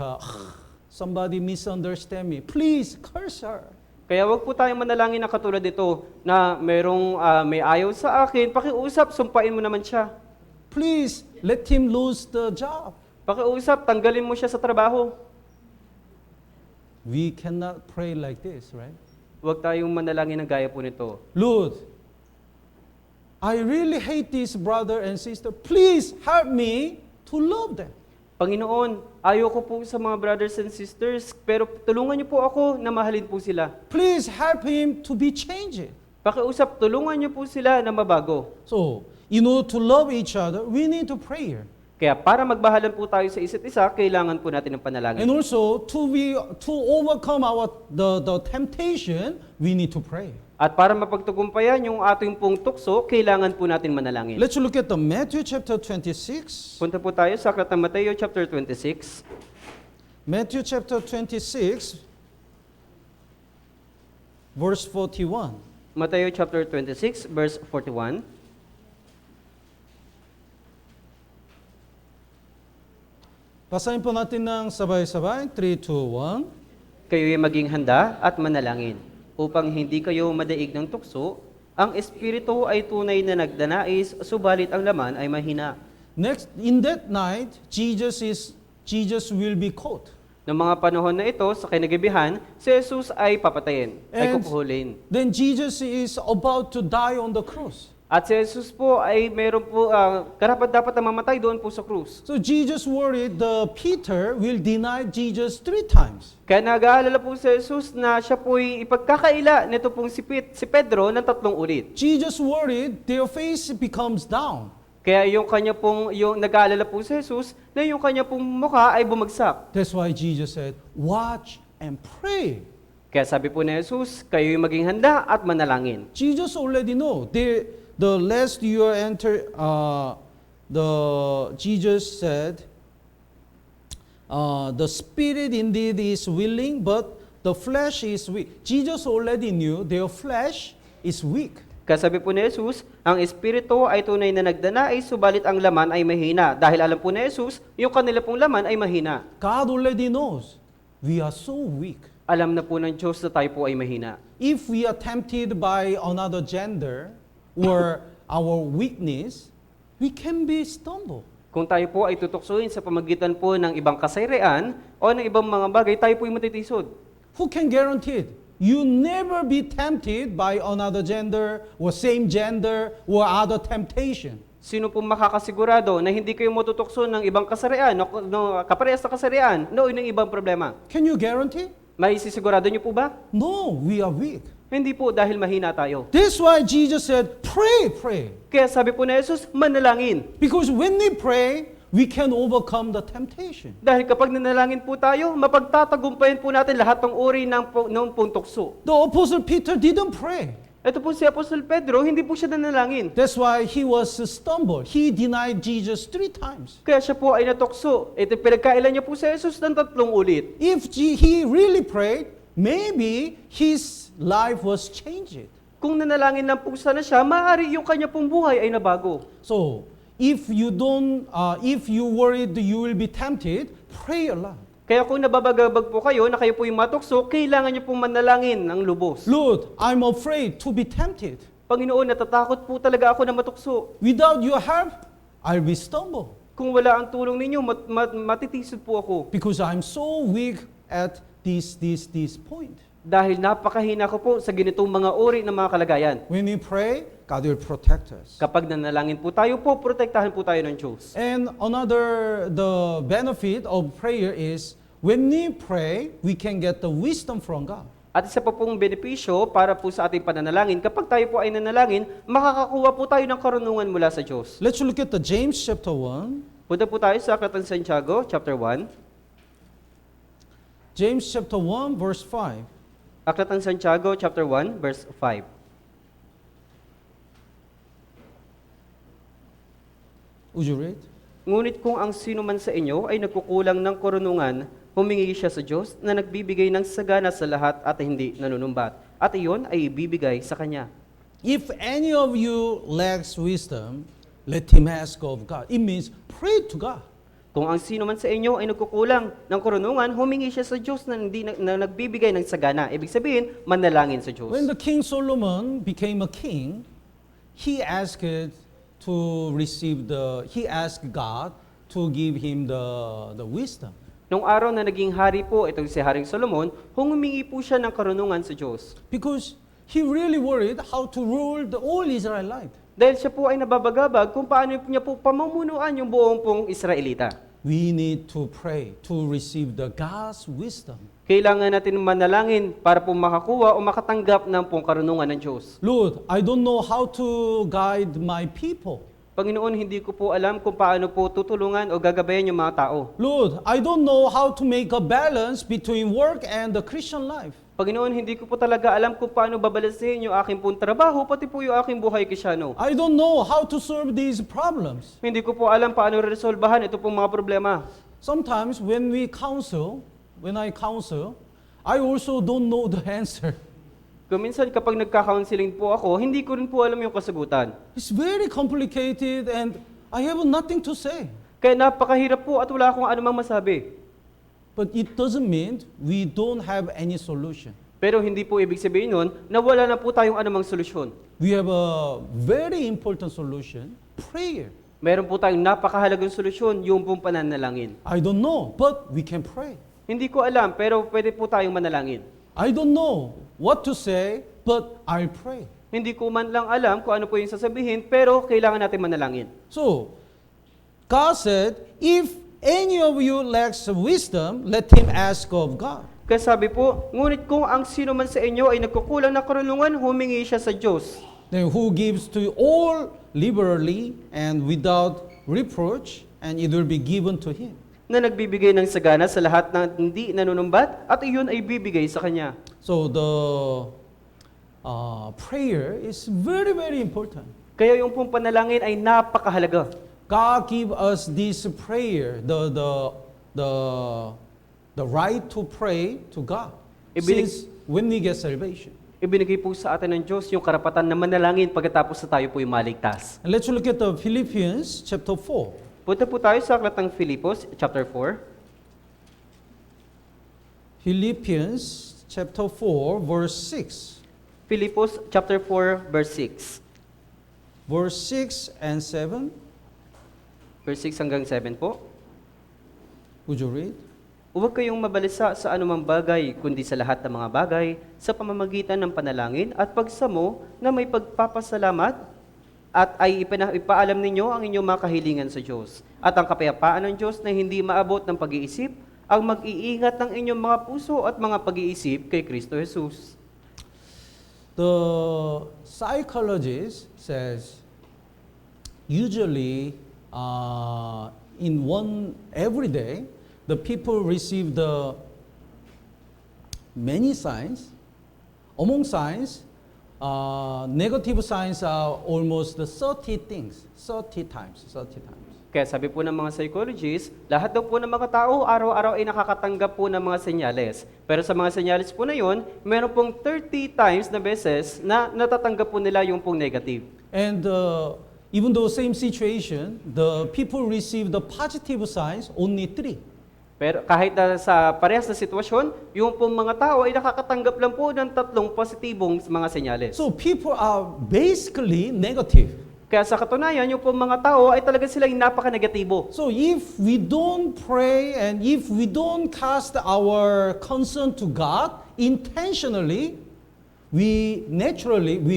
somebody misunderstand me. Please curse her. Kaya wag po tayong manalangin na katulad ito na may ayaw sa akin, pakiusap, sumpain mo naman siya. Please let him lose the job. Pakiusap, tanggalin mo siya sa trabaho. We cannot pray like this, right? Huwag tayong manalangin ng gaya po nito. Lord, I really hate this brother and sister. Please help me to love them. Panginoon, ayoko po sa mga brothers and sisters, pero tulungan niyo po ako na mahalin po sila. Please help him to be changed. Pakiusap, tulungan niyo po sila na mabago. So, in order to love each other, we need to pray. Kaya para magbahalan po tayo sa isa't isa, kailangan po natin ng panalangin. And also, to overcome the temptation, we need to pray. At para mapagtagumpayan yung ating pong tukso, kailangan po natin manalangin. Let's look at the Matthew chapter 26. Punta po tayo sa Aklat ng Mateo chapter 26. Matthew chapter 26, verse 41. Matthew chapter 26, verse 41. Basahin po natin ng sabay-sabay. 3, 2, 1. Kayo'y maging handa at manalangin, upang hindi kayo madaig ng tukso. Ang espiritu ay tunay na nagdanais, subalit ang laman ay mahina. Next, in that night, Jesus will be caught. Noong mga panahon na ito, sa kinagabihan, si Jesus ay papatayin, ay And kukuhulin. then Jesus is about to die on the cross. At si Jesus po ay meron po, karapat-dapat na mamatay doon po sa krus. So Jesus worried Peter will deny Jesus 3 times. Kaya nag-aalala po si Jesus na siya po'y ipagkakaila nito pong si Pedro ng 3 ulit. Jesus worried their face becomes down. Kaya yung kanya pong, yung nag-aalala po si Jesus na yung kanya pong mukha ay bumagsak. That's why Jesus said, watch and pray. Kaya sabi po ni Jesus, kayo'y maging handa at manalangin. Jesus already know. The last you enter, Jesus said, the spirit indeed is willing, but the flesh is weak. Jesus already knew their flesh is weak. Kaya sabi po ni Jesus, ang espiritu ay tunay na nagdanais, subalit ang laman ay mahina. Dahil alam po ni Jesus, yung kanila pong laman ay mahina. God already knows we are so weak. Alam na po ng Diyos na tayo po ay mahina. If we are tempted by another gender or our weakness, we can be stumbled. Kung tayo po ay tutuksuin sa pamagitan po ng ibang kasayrian o ng ibang mga bagay, tayo po ay matitisod. Who can guarantee it? You never be tempted by another gender or same gender or other temptation. Sino po makakasigurado na hindi kayo matutukso ng ibang kasarian, no, kaparehas na kasarian, no, ng ibang problema? Can you guarantee? May sisigurado niyo po ba? No, we are weak. Hindi po dahil mahina tayo. That's why Jesus said, pray. Kaya sabi po ni Jesus, manalangin. Because when we pray, we can overcome the temptation. Dahil kapag nanalangin po tayo, mapagtatagumpayan po natin lahat ng uri ng puntukso. The Apostle Peter didn't pray. Ito po si Apostol Pedro, hindi po siya nanalangin. That's why he was stumbled. He denied Jesus 3 times. Kaya siya po ay natukso. Ito pinagkailan niya po si Jesus ng 3 ulit. If he really prayed, maybe his life was changed. Kung nanalangin lang po sana siya, maaari yung kanya pong buhay ay nabago. So, if you worried you will be tempted, pray a lot. Kaya kung nababagabag po kayo na kayo po yung matukso, kailangan niyo pong manalangin ng lubos. Lord, I'm afraid to be tempted. Panginoon, natatakot po talaga ako na matukso. Without your help, I'll be stumbled. Kung wala ang tulong ninyo, matitisod po ako. Because I'm so weak at this point. Dahil napakahina ko po sa ganitong mga uri ng mga kalagayan. When we pray, God will protect us. Kapag nanalangin po tayo po, protektahan po tayo ng Diyos. And the benefit of prayer is, when we pray, we can get the wisdom from God. At isa pa pong benepisyo para po sa ating pananalangin, kapag tayo po ay nanalangin, makakakuha po tayo ng karunungan mula sa Diyos. Let's look at the James chapter 1. Punta po tayo sa Aklat ng Santiago, chapter 1. James chapter 1, verse 5. Aklat ng Santiago, chapter 1, verse 5. Would you read? Ngunit kung ang sino man sa inyo ay nagkukulang ng karunungan, humingi siya sa Diyos na nagbibigay ng sagana sa lahat at hindi nanunumbat. At iyon ay ibibigay sa Kanya. If any of you lacks wisdom, let him ask of God. It means pray to God. Kung ang sino man sa inyo ay nagkukulang ng karunungan, humingi siya sa Diyos na nagbibigay ng sagana. Ibig sabihin, manalangin sa Diyos. When the King Solomon became a king, he asked God to give him the wisdom. Nung araw na naging hari po itong si Haring Solomon, humingi po siya ng karunungan sa Diyos. Because he really worried how to rule the whole Israelite. Dahil siya po ay nababagabag kung paano niya po pamumunuan yung buong pong Israelita. We need to pray to receive the God's wisdom. Kailangan natin manalangin para po makakuha o makatanggap ng pong karunungan ng Diyos. Lord, I don't know how to guide my people. Panginoon, hindi ko po alam kung paano po tutulungan o gagabayan yung mga tao. Lord, I don't know how to make a balance between work and the Christian life. Panginoon, hindi ko po talaga alam kung paano babalansehin yung aking pong trabaho, pati po yung aking buhay Kristyano. I don't know how to solve these problems. Hindi ko po alam paano resolbahan ito pong mga problema. Sometimes when I counsel, I also don't know the answer. Kuminsan kapag nagka-counseling po ako, hindi ko rin po alam yung kasagutan. It's very complicated and I have nothing to say. Kaya napakahirap po at wala akong anumang masabi. But it doesn't mean we don't have any solution. Pero hindi po ibig sabihin nun na wala na po tayong anumang solusyon. We have a very important solution, prayer. Meron po tayong napakahalagang solusyon, yung pong pananalangin. I don't know, but we can pray. Hindi ko alam, pero pwede po tayong manalangin. I don't know what to say, but I'll pray. Hindi ko man lang alam kung ano po yung sasabihin, pero kailangan natin manalangin. So, God said, if any of you lacks wisdom, let him ask of God. Kaya sabi po, ngunit kung ang sino man sa inyo ay nagkukulang ng karunungan, humingi siya sa Diyos. Then who gives to all liberally and without reproach, and it will be given to him. Na nagbibigay ng sagana sa lahat ng hindi nanunumbat, at iyon ay bibigay sa Kanya. So the prayer is very, very important. Kaya yung pong panalangin ay napakahalaga. God give us this prayer, the right to pray to God. Since when we get salvation. Ibinigay po sa atin ng Diyos yung karapatan na manalangin pagkatapos na tayo po yung maligtas. And let's look at the Philippians chapter 4. Punta po tayo sa aklat ng Filipos, chapter 4. Philippians chapter 4, verse 6. Filipos, chapter 4, verse 6. Verse 6 and 7. Verse 6 hanggang 7 po. Would you read? Huwag kayong mabalisa sa anumang bagay, kundi sa lahat ng mga bagay, sa pamamagitan ng panalangin at pagsamo na may pagpapasalamat at ay ipaalam ninyo ang inyong mga kahilingan sa Diyos. At ang kapayapaan ng Diyos na hindi maabot ng pag-iisip, ang mag-iingat ng inyong mga puso at mga pag-iisip kay Kristo Jesus. The psychologist says, usually every day, the people receive the many signs. Among signs, negative signs are almost 30 times. Kaya sabi po ng mga psychologists, lahat daw po ng mga tao araw-araw ay nakakatanggap po ng mga senyales. Pero sa mga senyales po na yon, meron pong 30 times na beses na natatanggap po nila yung pong negative. And even though same situation, the people receive the positive signs only 3. Pero kahit na sa parehas na sitwasyon, yung pong mga tao ay nakakatanggap lang po ng 3 positibong mga senyales. So people are basically negative. Kaya sa katunayan, yung pong mga tao ay talaga silang napaka-negatibo. So if we don't pray and if we don't cast our concern to God intentionally, we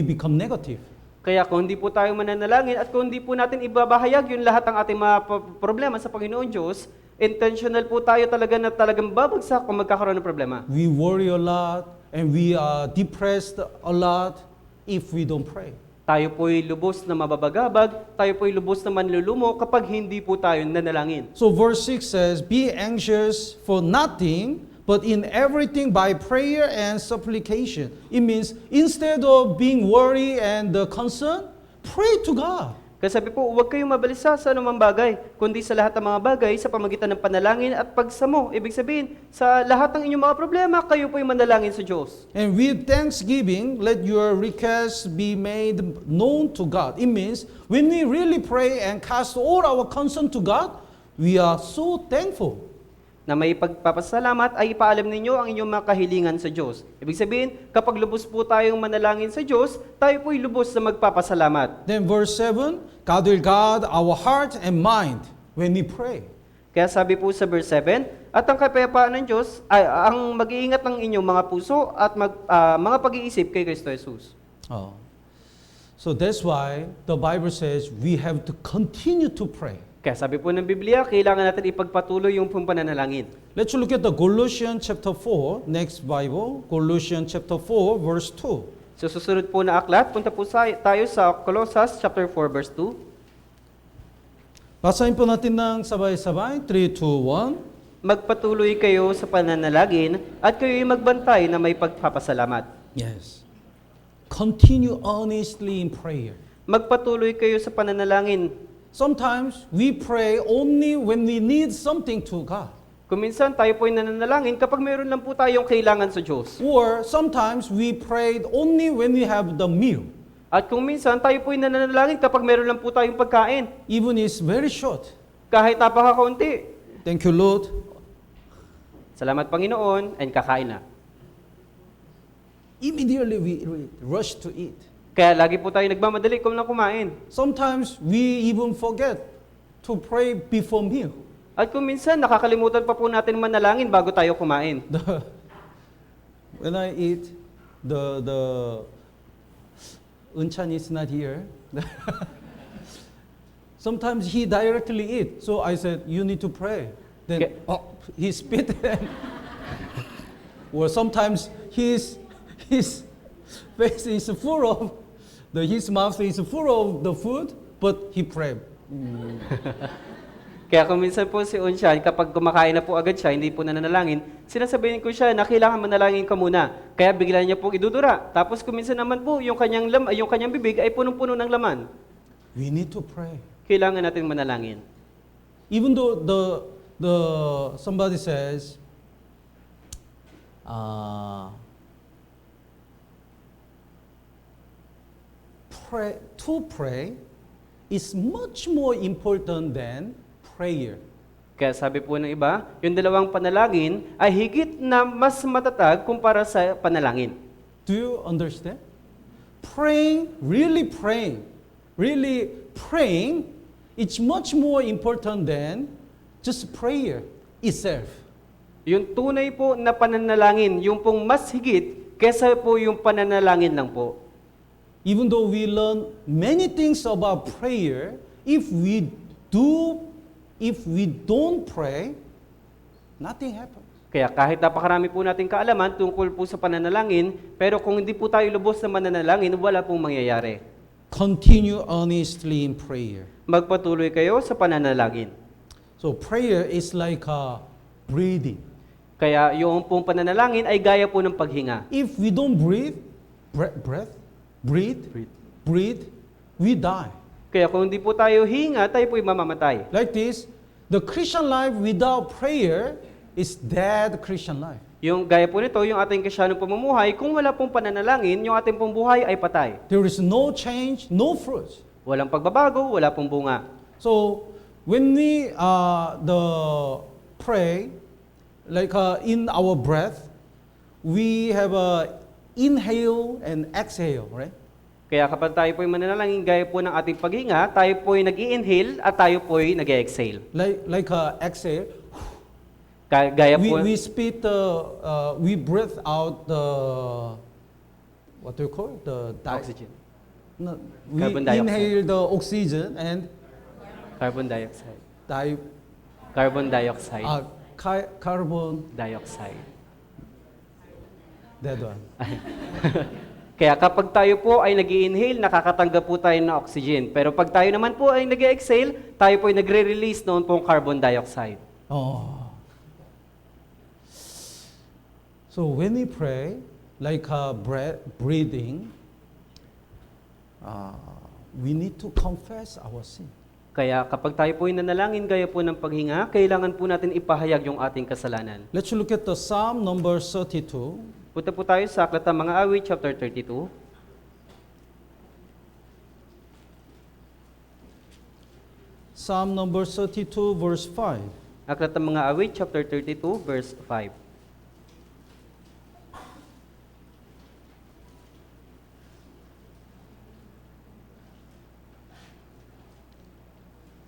become negative. Kaya kung hindi po tayo mananalangin at kung hindi po natin ibabahayag yung lahat ng ating mga problema sa Panginoon Diyos, intentional po tayo talaga na talagang babagsak kung magkakaroon ng problema. We worry a lot and we are depressed a lot if we don't pray. Tayo po'y lubos na mababagabag, tayo po'y lubos na manlulumo kapag hindi po tayo nanalangin. So verse 6 says, be anxious for nothing, but in everything by prayer and supplication. It means instead of being worried and concerned, pray to God. Kaya sabi po, huwag kayong mabalisa sa anumang bagay, kundi sa lahat ng mga bagay sa pamagitan ng panalangin at pagsamo. Ibig sabihin, sa lahat ng inyong mga problema, kayo po'y manalangin sa Diyos. And with thanksgiving, let your requests be made known to God. It means when we really pray and cast all our concern to God, we are so thankful. Na may pagpapasalamat ay ipaalam ninyo ang inyong mga kahilingan sa Diyos. Ibig sabihin, kapag lubos po tayong manalangin sa Diyos, tayo po'y lubos na magpapasalamat. Then verse 7, God will guard our heart and mind when we pray. Kaya sabi po sa verse 7, at ang kapayapaan ng Diyos ay ang mag-iingat ng inyong mga puso at mga pag-iisip kay Kristo Jesus. Oh. So that's why the Bible says we have to continue to pray. Kaya sabi po ng Biblia, kailangan natin ipagpatuloy yung pananalangin. Let's look at the Colossians chapter 4, next Bible, Colossians chapter 4, verse 2. So susunod po na aklat, punta po tayo sa Colossus chapter 4 verse 2. Basahin po natin ng sabay-sabay, 3, 2, 1. Magpatuloy kayo sa pananalangin at kayo'y magbantay na may pagpapasalamat. Yes. Continue earnestly in prayer. Magpatuloy kayo sa pananalangin. Sometimes we pray only when we need something to God. Kung minsan tayo po ay nananalangin kapag mayroon lang po tayong kailangan sa Diyos. Or sometimes we prayed only when we have the meal. At kung minsan tayo po ay nananalangin kapag mayroon lang po tayong pagkain. Even it's very short. Kahit napakakaunti. Thank you, Lord. Salamat Panginoon, and kakain na. Immediately we rush to eat. Kaya lagi po tayo nagmamadali kung na kumain. Sometimes we even forget to pray before meal. At kung minsan, nakakalimutan pa po natin manalangin bago tayo kumain. When I eat, the Unchan is not here. Sometimes he directly eat. So I said, you need to pray. Then he spit. Or sometimes his face is full of, his mouth is full of the food, but he prayed. Kaya kung minsan po si Unshan, kapag kumakain na po agad siya, hindi po nananalangin, sinasabihin ko siya na kailangan manalangin ka muna. Kaya bigla niya pong idudura. Tapos kung minsan naman po, yung kanyang bibig ay punong-puno ng laman. We need to pray. Kailangan natin manalangin. Even though somebody says, to pray is much more important than prayer. Kaya sabi po ng iba, yung dalawang panalangin ay higit na mas matatag kumpara sa panalangin. Do you understand? Really praying, it's much more important than just prayer itself. Yung tunay po na pananalangin, yung pong mas higit kesa po yung pananalangin lang po. Even though we learn many things about prayer, if we don't pray, nothing happens. Kaya kahit napakarami po nating kaalaman tungkol po sa pananalangin, pero kung hindi po tayo lubos na mananalangin, wala pong mangyayari. Continue honestly in prayer. Magpatuloy kayo sa pananalangin. So prayer is like breathing. Kaya yung pong pananalangin ay gaya po ng paghinga. If we don't breathe, we die. Kaya kung hindi po tayo hinga, tayo po'y mamamatay. Like this, the Christian life without prayer is dead Christian life. Yung gaya po nito, yung ating Kristiyanong pamumuhay, kung wala pong pananalangin, yung ating pong buhay ay patay. There is no change, no fruit. Walang pagbabago, wala pong bunga. So when we pray, like in our breath, we have a inhale and exhale, right? Kaya kapag tayo po'y mananalangin, gaya po ng ating paghinga, tayo po'y nag-i-inhale at tayo po'y nag-exhale. Like exhale, Gaya po, we spit, we breathe out the, what do you call it? oxygen, No, we Carbon dioxide. inhale the oxygen and carbon dioxide, di- carbon dioxide, carbon, dioxide. that one. Kaya kapag tayo po ay nag-i-inhale, nakakatanggap po tayo ng oxygen. Pero pag tayo naman po ay nag-exhale, tayo po ay nagre-release noon pong carbon dioxide. Oh. So when we pray, like breathing, we need to confess our sin. Kaya kapag tayo po ay nanalangin, gaya po ng paghinga, kailangan po natin ipahayag yung ating kasalanan. Let's look at the Psalm number 32. Punta po tayo sa Aklat ng Mga Awit, chapter 32. Psalm number 32, verse 5. Aklat ng Mga Awit, chapter 32, verse 5.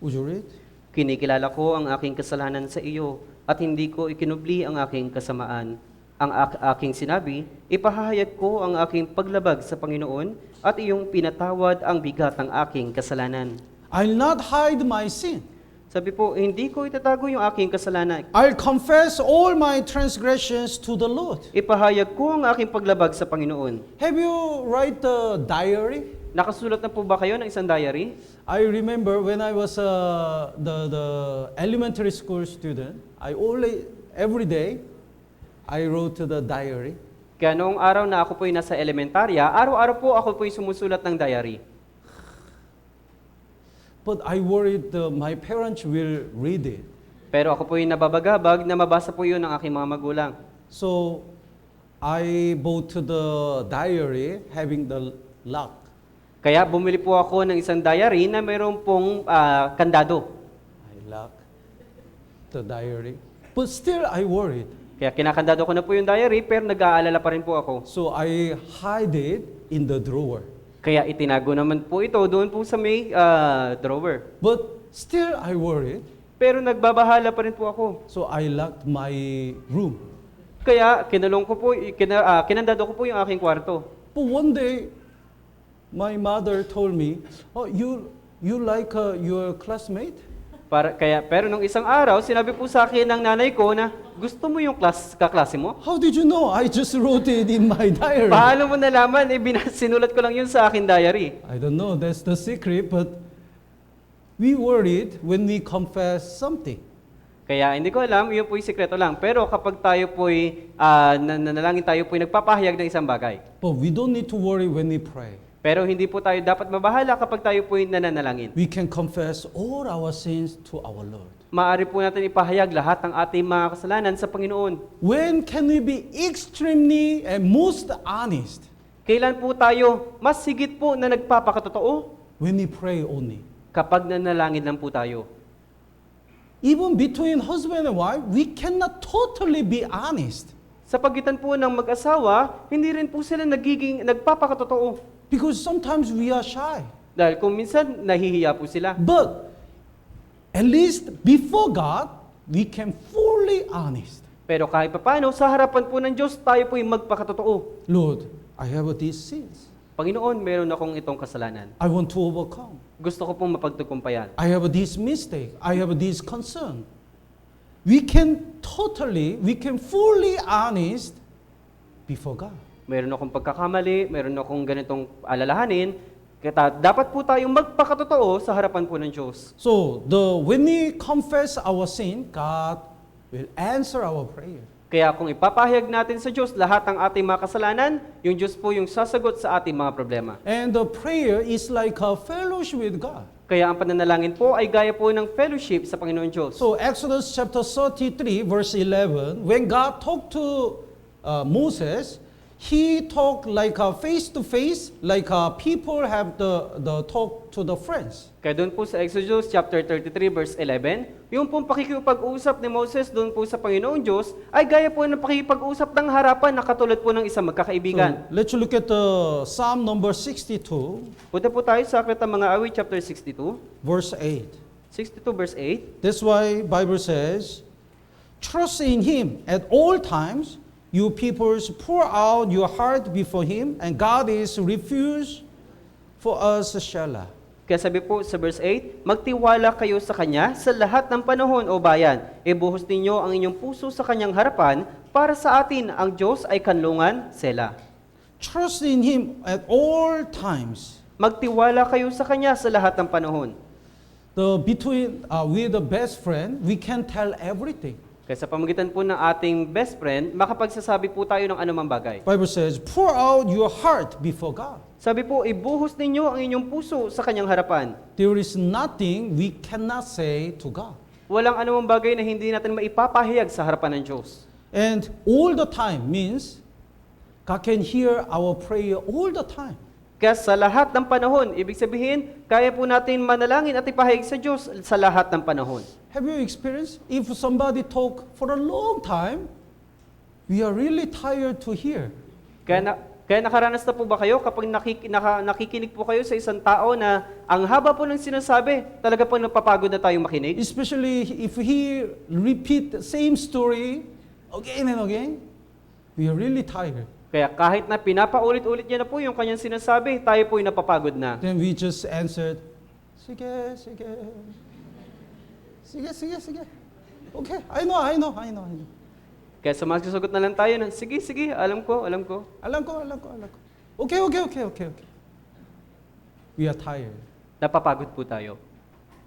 Would you read? Kinikilala ko ang aking kasalanan sa iyo at hindi ko ikinubli ang aking kasamaan. Ang aking sinabi, ipahahayag ko ang aking paglabag sa Panginoon at iyong pinatawad ang bigat ng aking kasalanan. I'll not hide my sin. Sabi po, hindi ko itatago yung aking kasalanan. I'll confess all my transgressions to the Lord. Ipahayag ko ang aking paglabag sa Panginoon. Have you write the diary? Nakasulat na po ba kayo ng isang diary? I remember when I was the elementary school student, every day, I wrote to the diary. Kaya noong araw na ako po'y nasa elementarya, araw-araw po ako po'y sumusulat ng diary. But I worried my parents will read it. Pero ako po yung nababagabag na mabasa po yun ng aking mga magulang. So I bought the diary having the lock. Kaya bumili po ako ng isang diary na mayroon pong kandado. I lock the diary. But still I worried. Kaya kinakandado ko na po yung diary pero nag-aalala pa rin po ako. So I hide it in the drawer. Kaya itinago naman po ito doon po sa may drawer. But still I worried. Pero nagbabahala pa rin po ako. So I locked my room. Kaya kinandado ko po yung aking kwarto. But one day, my mother told me, "Oh, you like your classmate?" Pero nung isang araw, sinabi po sa akin ng nanay ko na gusto mo yung kaklase mo? How did you know? I just wrote it in my diary. Paano mo nalaman? Sinulat ko lang yun sa akin diary. I don't know. That's the secret. But we worried when we confess something. Kaya hindi ko alam, yun po yung sikreto lang. Pero kapag tayo po'y nanalangin, tayo po'y nagpapahayag ng isang bagay. But we don't need to worry when we pray. Pero hindi po tayo dapat mabahala kapag tayo po'y nananalangin. We can confess all our sins to our Lord. Maaari po natin ipahayag lahat ng ating mga kasalanan sa Panginoon. When can we be extremely and most honest? Kailan po tayo mas higit po na nagpapakatotoo? When we pray only. Kapag nanalangin lang po tayo. Even between husband and wife, we cannot totally be honest. Sa pagitan po ng mag-asawa, hindi rin po sila nagpapakatotoo. Because sometimes we are shy. Dahil kung minsan, nahihiya po sila. But at least before God, we can fully honest. Pero kahit papaano, sa harapan po ng Diyos, tayo po yung magpakatotoo. Lord, I have these sins. Panginoon, meron akong itong kasalanan. I want to overcome. Gusto ko pong mapagtagumpayan. I have this mistake. I have this concern. We can fully honest before God. Meron akong pagkakamali, meron akong ganitong alalahanin, kaya dapat po tayong magpakatotoo sa harapan po ng Diyos. So, when we confess our sin, God will answer our prayer. Kaya kung ipapahayag natin sa Diyos lahat ng ating mga kasalanan, yung Diyos po yung sasagot sa ating mga problema. And the prayer is like a fellowship with God. Kaya ang pananalangin po ay gaya po ng fellowship sa Panginoon Diyos. So, Exodus chapter 33, verse 11, when God talked to Moses, He talked like a face-to-face, like people have the talk to the friends. Kaya doon po sa Exodus chapter 33 verse 11, yung pong pakikipag-usap ni Moses doon po sa Panginoon Diyos ay gaya po ng pakikipag-usap ng harapan na katulad po ng isang magkakaibigan. So, let's look at the Psalm number 62, Punta po tayo sa Aklat ng Mga Awit chapter 62, verse 8. 62 verse 8. That's why Bible says, trust in Him at all times. You peoples pour out your heart before Him, and God is refuge for us, Shelah. Kaya sabi po sa verse 8, magtiwala kayo sa Kanya sa lahat ng panahon o bayan. Ibuhos ninyo ang inyong puso sa Kanyang harapan, para sa atin ang Diyos ay kanlungan, Selah. Trust in Him at all times. Magtiwala kayo sa Kanya sa lahat ng panahon. With the best friend, we can tell everything. Kaya sa pamagitan po ng ating best friend, makapagsasabi po tayo ng anumang bagay. Bible says, pour out your heart before God. Sabi po, ibuhos ninyo ang inyong puso sa Kanyang harapan. There is nothing we cannot say to God. Walang anumang bagay na hindi natin maipapahayag sa harapan ng Diyos. And all the time means God can hear our prayer all the time. Kaya sa lahat ng panahon, ibig sabihin, kaya po natin manalangin at ipahayag sa Diyos sa lahat ng panahon. Have you experienced? If somebody talk for a long time, we are really tired to hear. Kaya nakaranas na po ba kayo kapag nakikinig po kayo sa isang tao na ang haba po ng sinasabi, talaga po napapagod na tayong makinig? Especially if he repeat the same story again and again, we are really tired. Kaya kahit na pinapaulit-ulit niya na po yung kanyang sinasabi, tayo po'y napapagod na. Then we just answered, sige, sige. Sige, sige, sige. Okay, I know. Kaya sumasagot na lang tayo na, sige, sige, alam ko. Alam ko. Okay. We are tired. Napapagod po tayo.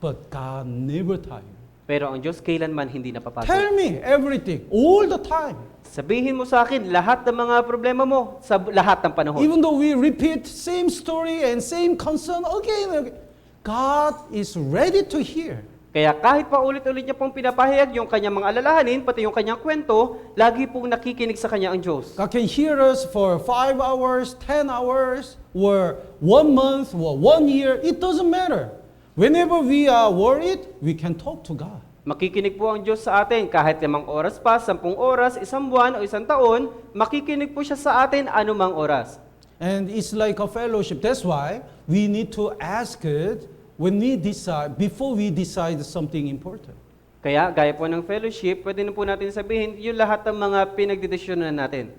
But God never tired. Pero ang Diyos kailanman hindi napapagod. Tell me everything, all the time. Sabihin mo sa akin lahat ng mga problema mo sa lahat ng panahon. Even though we repeat same story and same concern again and again, God is ready to hear. Kaya kahit pa ulit-ulit niya pong pinapahayag yung kanyang mga alalahanin, pati yung kanyang kwento, lagi pong nakikinig sa kanya ang Diyos. God can hear us for 5 hours, 10 hours, or 1 month, or 1 year. It doesn't matter. Whenever we are worried, we can talk to God. Makikinig po ang Diyos sa atin kahit 5 oras pa, 10 oras, 1 buwan o 1 taon, makikinig po siya sa atin anumang oras. And it's like a fellowship. That's why we need to ask it when we decide, before we decide something important. Kaya gaya po ng fellowship, pwede na po natin sabihin yung lahat ng mga pinagdidesisyonan natin.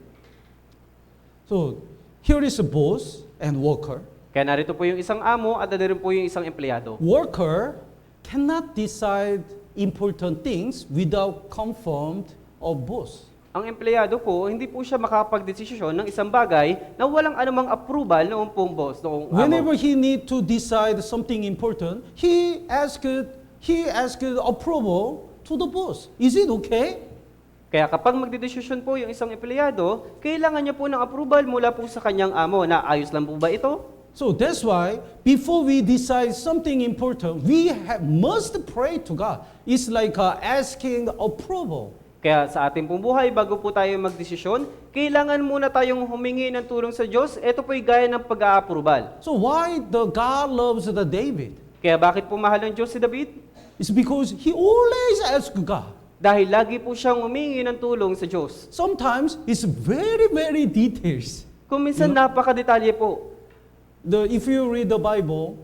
So, here is a boss and worker. Kaya narito po yung isang amo at narito po yung isang empleyado. Worker cannot decide important things without confirmed of boss. Ang empleyado po, hindi po siya makakapagdesisyon ng isang bagay na walang anumang approval noong pong boss, noong amo. Whenever he need to decide something important, he asked approval to the boss. Is it okay? Kaya kapag magdedesisyon po yung isang empleyado, kailangan niya po ng approval mula po sa kanyang amo na ayos lang po ba ito? So that's why before we decide something important, we must pray to God. It's like asking approval. Kaya sa ating pong buhay, bago po tayo magdesisyon, kailangan muna tayong humingi ng tulong sa Diyos. Ito po'y gaya ng pag-a-approval. So why the God loves the David? Kaya bakit po mahal ng Diyos si David? It's because he always asks God. Dahil lagi po siyang humingi ng tulong sa Diyos. Sometimes it's very, very details. Kung minsan napakadetalye po. If you read the Bible,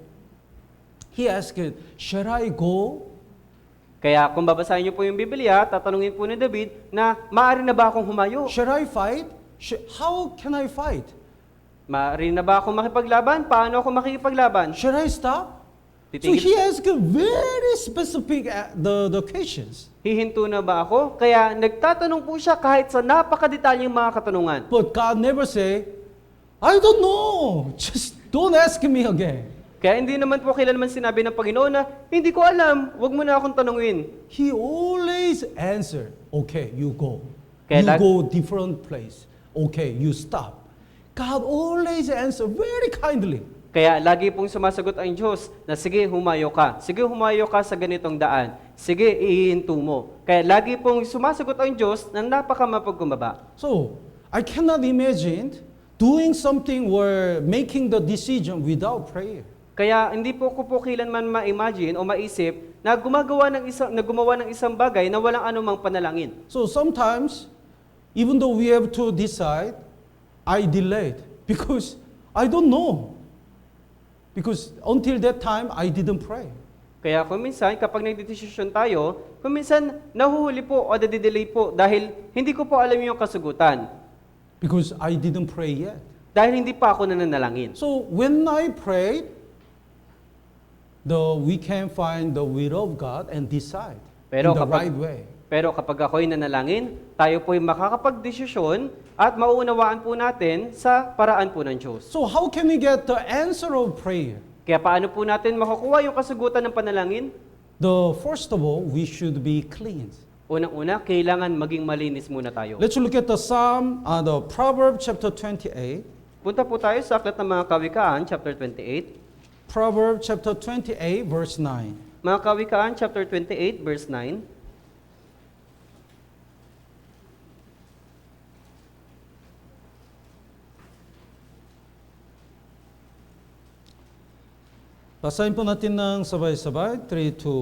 he asked, shall I go? Kaya kung babasahin niyo po yung Biblia, tatanungin po ni David na maaari na ba akong humayo? Shall I fight? How can I fight? Maaari na ba akong makipaglaban? Paano ako makikipaglaban? Shall I stop? So Titigil, he asked very specific the questions. hihinto na ba ako? Kaya nagtatanong po siya kahit sa napakadetalyeng mga katanungan. But God never say, I don't know. Just don't ask me again. Kaya hindi naman po kailanman sinabi ng Panginoon na, hindi ko alam, wag mo na akong tanungin. He always answer, okay, you go. Kaya You go different place. Okay, you stop. God always answer very kindly. Kaya lagi pong sumasagot ang Diyos na sige, humayo ka. Sige, humayo ka sa ganitong daan. Sige, ihinto mo. Kaya lagi pong sumasagot ang Diyos na napakamapagkumbaba. So, I cannot imagine doing something or making the decision without prayer. Kaya hindi po ko po kailanman ma-imagine o maisip na gumawa ng isang bagay na walang anumang panalangin. So sometimes, even though we have to decide, I delayed because I don't know. Because until that time, I didn't pray. Kaya kung minsan, kapag nagdedesisyon tayo, kung minsan nahuhuli po o nadidelay po dahil hindi ko po alam yung kasagutan. Because I didn't pray yet. Dahil hindi pa ako nananalangin. So when I prayed, we can find the will of God and decide Pero in the kapag- right way. Pero kapag ako'y nanalangin, tayo po'y makakapagdesisyon at mauunawaan po natin sa paraan po ng Diyos. So how can we get the answer of prayer? Kaya paano po natin makukuha yung kasagutan ng panalangin? First of all, we should be cleansed. Unang-una, kailangan maging malinis muna tayo. Let's look at the Proverbs chapter 28. Punta po tayo sa Aklat ng mga Kawikaan, chapter 28. Proverbs chapter 28, verse 9. Mga Kawikaan, chapter 28, verse 9. Basahin po natin ng sabay-sabay. 3, 2,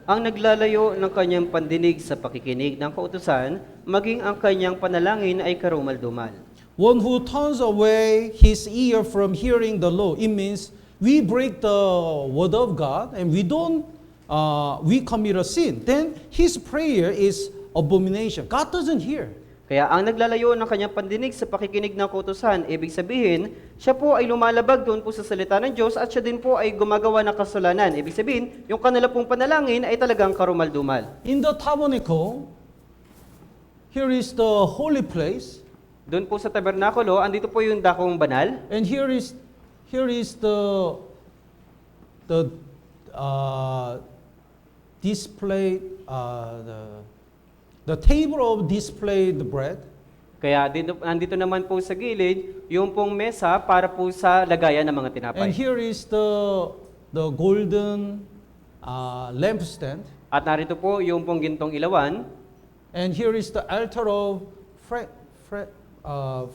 1. Ang naglalayo ng kanyang pandinig sa pakikinig ng kautusan, maging ang kanyang panalangin ay karumal-dumal. One who turns away his ear from hearing the law. It means we break the word of God and we commit a sin. Then his prayer is abomination. God doesn't hear. Kaya ang naglalayo ng kanyang pandinig sa pakikinig ng kautusan, ibig sabihin, siya po ay lumalabag doon po sa salita ng Diyos at siya din po ay gumagawa ng kasalanan. Ibig sabihin, yung kanila pong panalangin ay talagang karumal-dumal. In the tabernacle, here is the holy place, Doon po sa tabernakulo, andito po yung dakong banal. and here is the display the table of displayed bread. Kaya andito naman po sa gilid, yung pong mesa para po sa lagayan ng mga tinapay. And here is the golden lampstand. At narito po yung pong gintong ilawan. And here is the altar of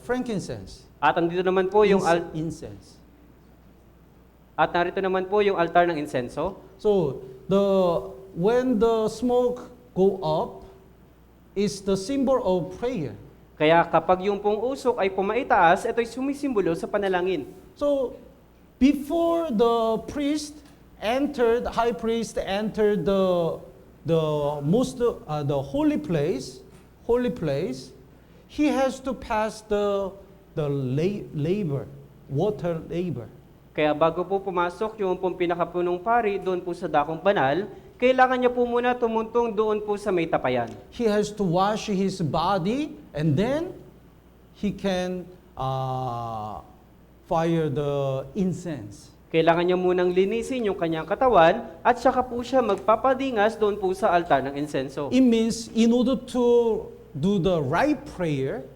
frankincense. At andito naman po yung Incense. at narito naman po yung altar ng insenso. So when the smoke go up, is the symbol of prayer. Kaya kapag yung pong usok ay pumaitaas, ito'y sumisimbolo sa panalangin. So before the high priest entered the holy place, he has to pass the water labor. Kaya bago po pumasok yung pong pinakapunong pari doon po sa dakong banal, kailangan niya po muna tumuntong doon po sa may tapayan. He has to wash his body and then he can fire the incense. Kailangan niya munang linisin yung kanyang katawan at saka po siya magpapadingas doon po sa altar ng insenso. It means in order to do the right prayer,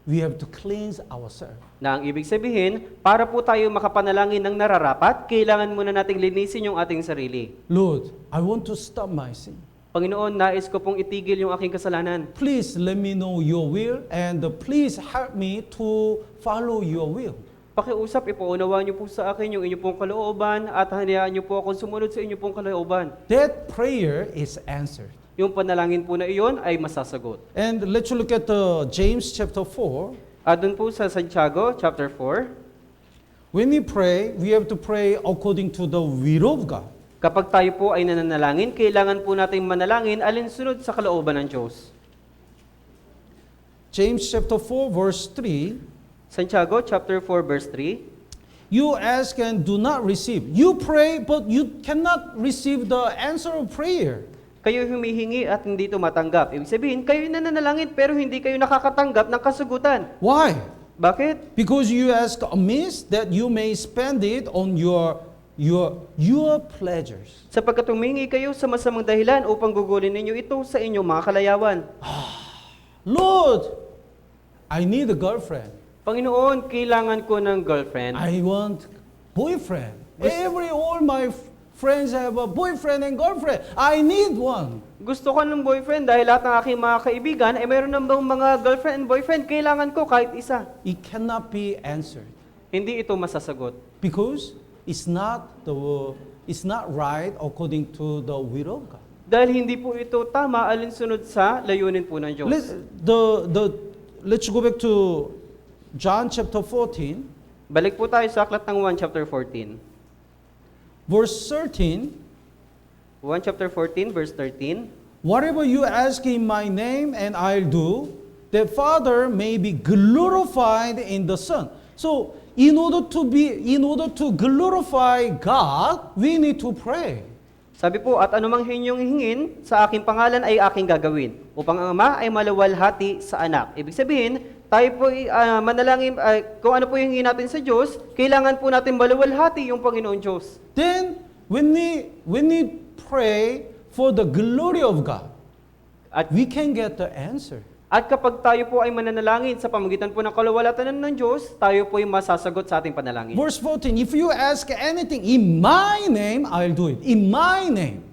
we have to cleanse ourselves. Na ang ibig sabihin, para po tayo makapanalangin ng nararapat, kailangan muna nating linisin yung ating sarili. Lord, I want to stop my sin. Panginoon, nais ko pong itigil yung aking kasalanan. Please let me know your will and please help me to follow your will. Pakiusap, ipaunawaan niyo po sa akin yung inyong pong kalooban at hayaan niyo po akong sumunod sa inyong pong kalooban. That prayer is answered. Yung panalangin po na iyon ay masasagot. And let's look at James chapter 4. At doon po sa Santiago, chapter 4, When we pray, we have to pray according to the will of God. kapag tayo po ay nananalangin, kailangan po nating manalangin alinsunod sa kalooban ng Diyos. James chapter 4 verse 3, Santiago, chapter 4, verse 3, you ask and do not receive. You pray but you cannot receive the answer of prayer. kayo humihingi at hindi tumatanggap. Ibig sabihin, kayo nananalangin pero hindi kayo nakakatanggap ng kasagutan. Why? Bakit? Because you ask amiss that you may spend it on your pleasures. Sapagkat humingi kayo sa masamang dahilan upang gugulin ninyo ito sa inyong mga kalayawan. Lord, I need a girlfriend. Panginoon, kailangan ko ng girlfriend. I want boyfriend. All my friends have a boyfriend and girlfriend. I need one. Gusto ko ng boyfriend dahil lahat ng aking mga kaibigan ay mayroon ng mga girlfriend and boyfriend. Kailangan ko kahit isa. It cannot be answered Hindi ito masasagot. because it's not right according to the will of God. Dahil hindi po ito tama alinsunod sa layunin po ng Diyos. Let's go back to John chapter 14, Balik po tayo sa Aklat ng 1 chapter 14. verse 13. 1 chapter 14, verse 13. Whatever you ask in my name, and I'll do, that Father may be glorified in the Son. So, in order to glorify God, we need to pray. Sabi po, at anumang inyong hingin sa aking pangalan ay aking gagawin, upang ang Ama ay maluwalhati sa anak. Ibig sabihin, tayo po manalangin, kung ano po yung hingin natin sa Diyos, kailangan po natin maluwalhati yung Panginoon Diyos. Then, when we pray for the glory of God, At, we can get the answer. at kapag tayo po ay mananalangin sa pamagitan po ng kaluwalhatian ng Diyos, tayo po ay masasagot sa ating panalangin. Verse 14, if you ask anything in my name, I'll do it. In my name.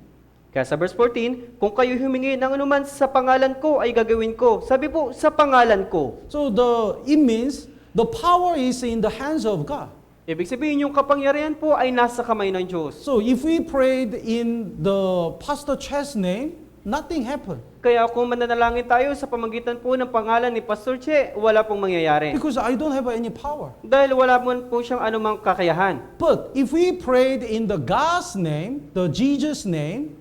Kaya sa verse 14, kung kayo humingi ng anuman sa pangalan ko ay gagawin ko. Sabi po, sa pangalan ko. So it means the power is in the hands of God. Ibig sabihin, yung kapangyarihan po ay nasa kamay ng Diyos. So if we prayed in the Pastor Che's name, nothing happened. Kaya kung mananalangin tayo sa pamagitan po ng pangalan ni Pastor Che, wala pong mangyayari. Because I don't have any power. Dahil wala po siyang anumang kakayahan. But if we prayed in the God's name, the Jesus name,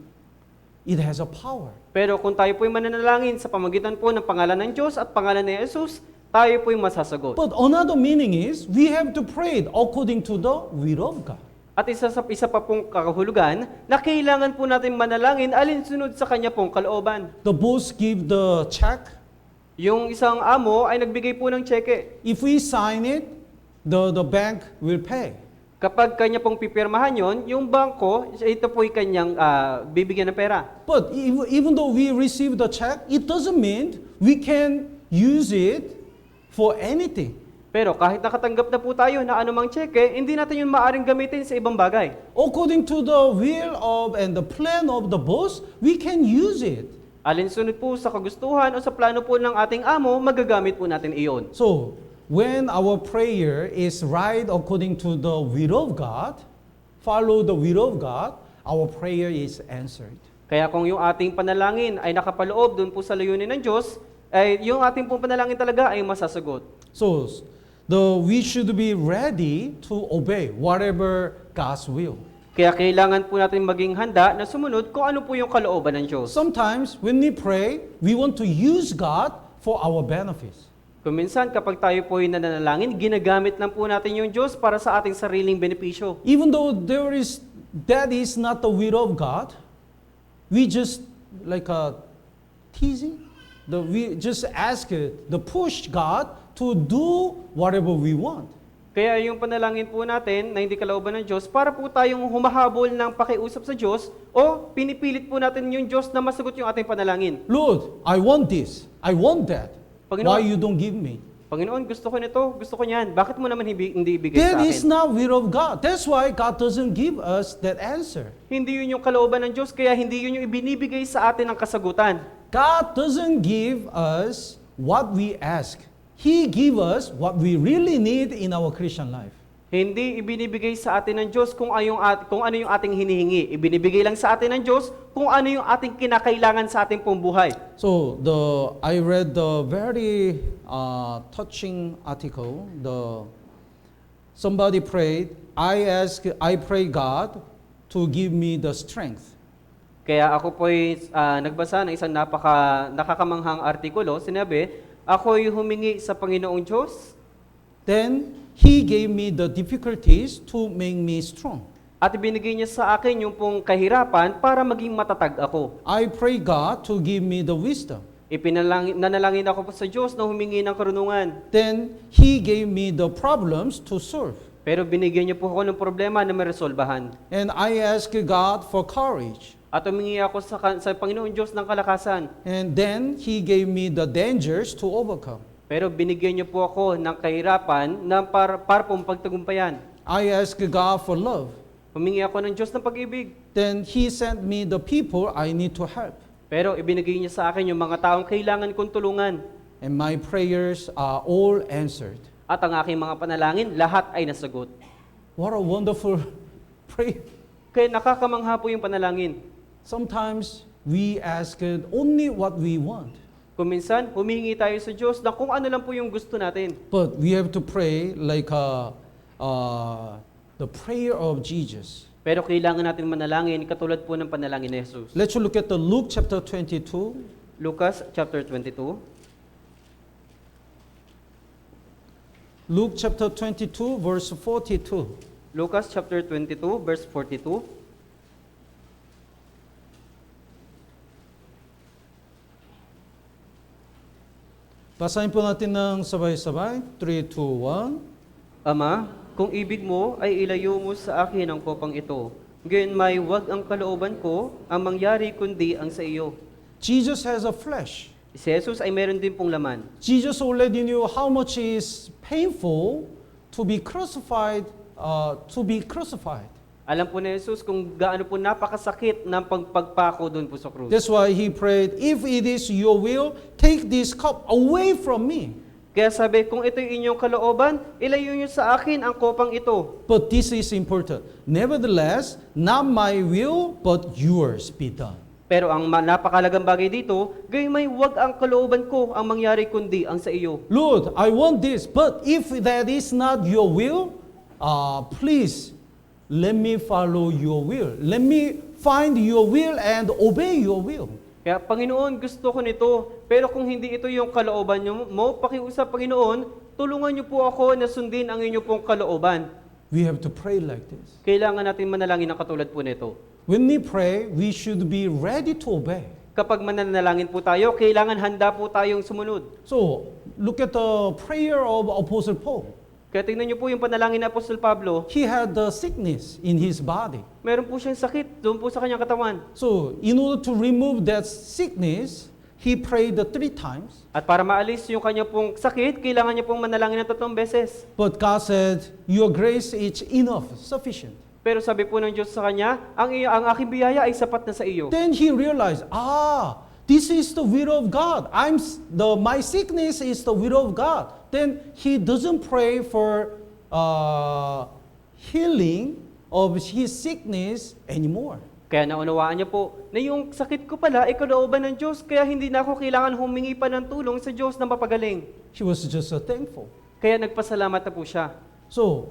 it has a power. Pero kung tayo po'y mananalangin sa pamagitan po ng pangalan ng Diyos at pangalan ni Jesus, tayo po'y masasagot. But another meaning is, we have to pray according to the will of God. At isa pa pong kakahulugan na kailangan po natin manalangin alinsunod sa kanya pong kalooban. The boss give the check. Yung isang amo ay nagbigay po ng tseke. If we sign it, the bank will pay. Kapag kanya pong pipirmahan yon, yung bangko, ito po'y kanyang bibigyan ng pera. But even though we receive the check, it doesn't mean we can use it for anything. Pero kahit nakatanggap na po tayo na anumang cheque, hindi natin yun maaaring gamitin sa ibang bagay. According to the will of and the plan of the boss, we can use it. Alinsunod po sa kagustuhan o sa plano po ng ating amo, magagamit po natin iyon. So, when our prayer is right according to the will of God, follow the will of God, our prayer is answered. Kaya kung yung ating panalangin ay nakapaloob doon po sa layunin ng Diyos, ay yung ating pong panalangin talaga ay masasagot. So, we should be ready to obey whatever God's will. Kaya kailangan po natin maging handa na sumunod kung ano po yung kalooban ng Diyos. Sometimes when we pray, we want to use God for our benefits. Kung minsan kapag tayo po ay nananalangin, ginagamit lang po natin yung Diyos para sa ating sariling benepisyo. Even though that is not the will of God, we just like teasing. We just ask push God to do whatever we want. Kaya yung panalangin po natin na hindi kalooban ng Diyos, para po tayong humahabol ng pakiusap sa Diyos o pinipilit po natin yung Diyos na masagot yung ating panalangin. Lord, I want this. I want that. Panginoon, Why you don't give me? Panginoon, gusto ko nito, gusto ko niyan. Bakit mo naman hindi ibigay That sa is akin? not will of God. That's why God doesn't give us that answer. Hindi yun yung kalooban ng Diyos, kaya hindi yun yung ibinibigay sa atin ng kasagutan. God doesn't give us what we ask. He gives us what we really need in our Christian life. Hindi ibinibigay sa atin ng Diyos kung ano yung ating hinihingi. Ibinibigay lang sa atin ng Diyos kung ano yung ating kinakailangan sa ating pong buhay. So I read the very touching article. Somebody prayed. I pray God to give me the strength. Kaya ako po'y nagbasa ng isang nakakamanghang artikulo. Sinabi, ako'y humingi sa Panginoong Diyos. Then He gave me the difficulties to make me strong. At ibinigay niya sa akin yung pong kahirapan para maging matatag ako. I pray God to give me the wisdom. Nanalangin ako po sa Diyos na humingi ng karunungan. Then He gave me the problems to solve. Pero binigyan niya po ako ng problema na maresolbahan. And I ask God for courage. At humingi ako sa Panginoon Diyos ng kalakasan. And then He gave me the dangers to overcome. Pero binigyan niyo po ako ng kahirapan na para pong pagtagumpayan. I ask God for love. Humingi ako ng Diyos ng pag-ibig. Then He sent me the people I need to help. Pero ibinigay niya sa akin yung mga taong kailangan kong tulungan. And my prayers are all answered. At ang aking mga panalangin, lahat ay nasagot. What a wonderful prayer. Kaya nakakamangha po yung panalangin. Sometimes we ask only what we want. Kung minsan, humingi tayo sa Diyos na kung ano lang po yung gusto natin. But we have to pray like the prayer of Jesus. Pero kailangan natin manalangin katulad po ng panalangin ni Jesus. Let's look at the Luke chapter 22. Lucas chapter 22. Luke chapter 22 verse 42. Lucas chapter 22 verse 42. Basahin po natin ng sabay-sabay. 3, 2, 1. Ama, kung ibig mo ay ilayo mo sa akin ang kopang ito. Gayon may wag ang kalooban ko ang mangyari kundi ang sa iyo. Jesus has a flesh. Si Jesus ay meron din pong laman. Jesus already knew how much is painful to be crucified. Alam po ni Jesus kung gaano po napakasakit ng pagpagpako doon po sa krus. That's why he prayed, if it is your will, take this cup away from me. Kaya sabi, kung ito'y inyong kalooban, ilayo niyo sa akin ang kopang ito. But this is important. Nevertheless, not my will, but yours be done. Pero ang napakalagang bagay dito, gayon may wag ang kalooban ko ang mangyari kundi ang sa iyo. Lord, I want this, but if that is not your will, please, let me follow your will. Let me find your will and obey your will. Kaya, Panginoon, gusto ko nito. Pero kung hindi ito yung kalooban mo, pakiusap, Panginoon, tulungan niyo po ako na sundin ang inyo pong kalooban. We have to pray like this. Kailangan natin manalangin ng katulad po nito. When we pray, we should be ready to obey. Kapag mananalangin po tayo, kailangan handa po tayong sumunod. So, look at the prayer of Apostle Paul. Kaya tingnan niyo po yung panalangin ni Apostol Pablo. He had the sickness in his body. Meron po siyang sakit doon po sa kanyang katawan. So, in order to remove that sickness, he prayed 3 times. At para maalis yung kanya pong sakit, kailangan niya pong manalangin ng 3 beses. But God said, your grace is enough, sufficient. Pero sabi po ng Diyos sa kanya, ang aking biyaya ay sapat na sa iyo. Then he realized, this is the will of God. My sickness is the will of God. Then he doesn't pray for healing of his sickness anymore. Kaya naunawaan niya po na yung sakit ko pala ay kalooban ng Diyos, kaya hindi na ako kailangan humingi pa ng tulong sa Diyos na mapagaling. He was just thankful. Kaya nagpasalamat na po siya. So,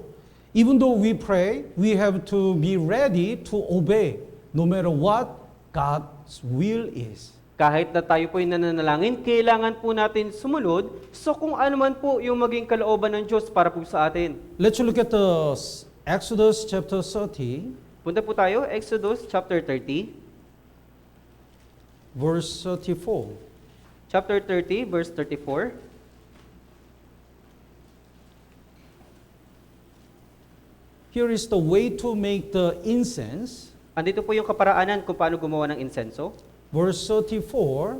even though we pray, we have to be ready to obey no matter what God's will is. Kahit na tayo po ay nananalangin, kailangan po natin sumunod so kung ano man po yung maging kalooban ng Diyos para po sa atin. Let's look at the Exodus chapter 30, Punta po tayo, Exodus chapter 30. verse 34. Chapter 30, verse 34. Here is the way to make the incense. Andito po yung kaparaanan kung paano gumawa ng insenso. Verse 34,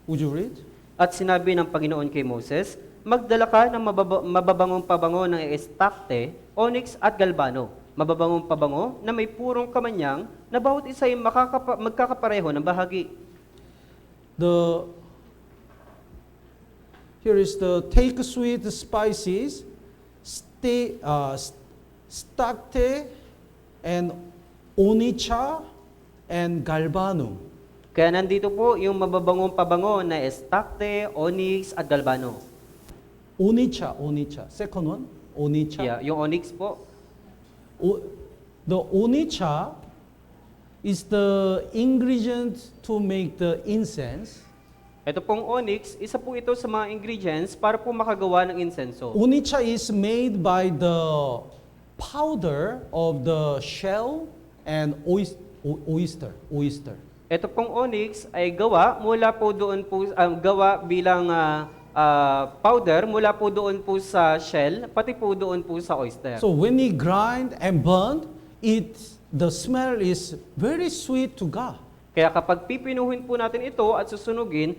would you read? At sinabi ng Panginoon kay Moses, magdala ka ng mababangong pabango ng estakte, onyx at galbano. Mababangong pabango na may purong kamanyang na bawat isa ay magkakapareho ng bahagi. Here is the take sweet spices, stakte, and onycha, and galbanum. Kaya nandito po yung mababangong pabango na estakte, onyx at galbano. Onycha. Second one, onycha. Yeah, yung onyx po. The onycha is the ingredient to make the incense. Ito pong onyx, isa po ito sa mga ingredients para po makagawa ng insenso. Onycha is made by the powder of the shell and oyster. Ito pong onyx ay gawa mula po doon po gawa bilang powder mula po doon po sa shell pati po doon po sa oyster. So when we grind and burn, the smell is very sweet to God. Kaya kapag pipinuhin po natin ito at susunugin,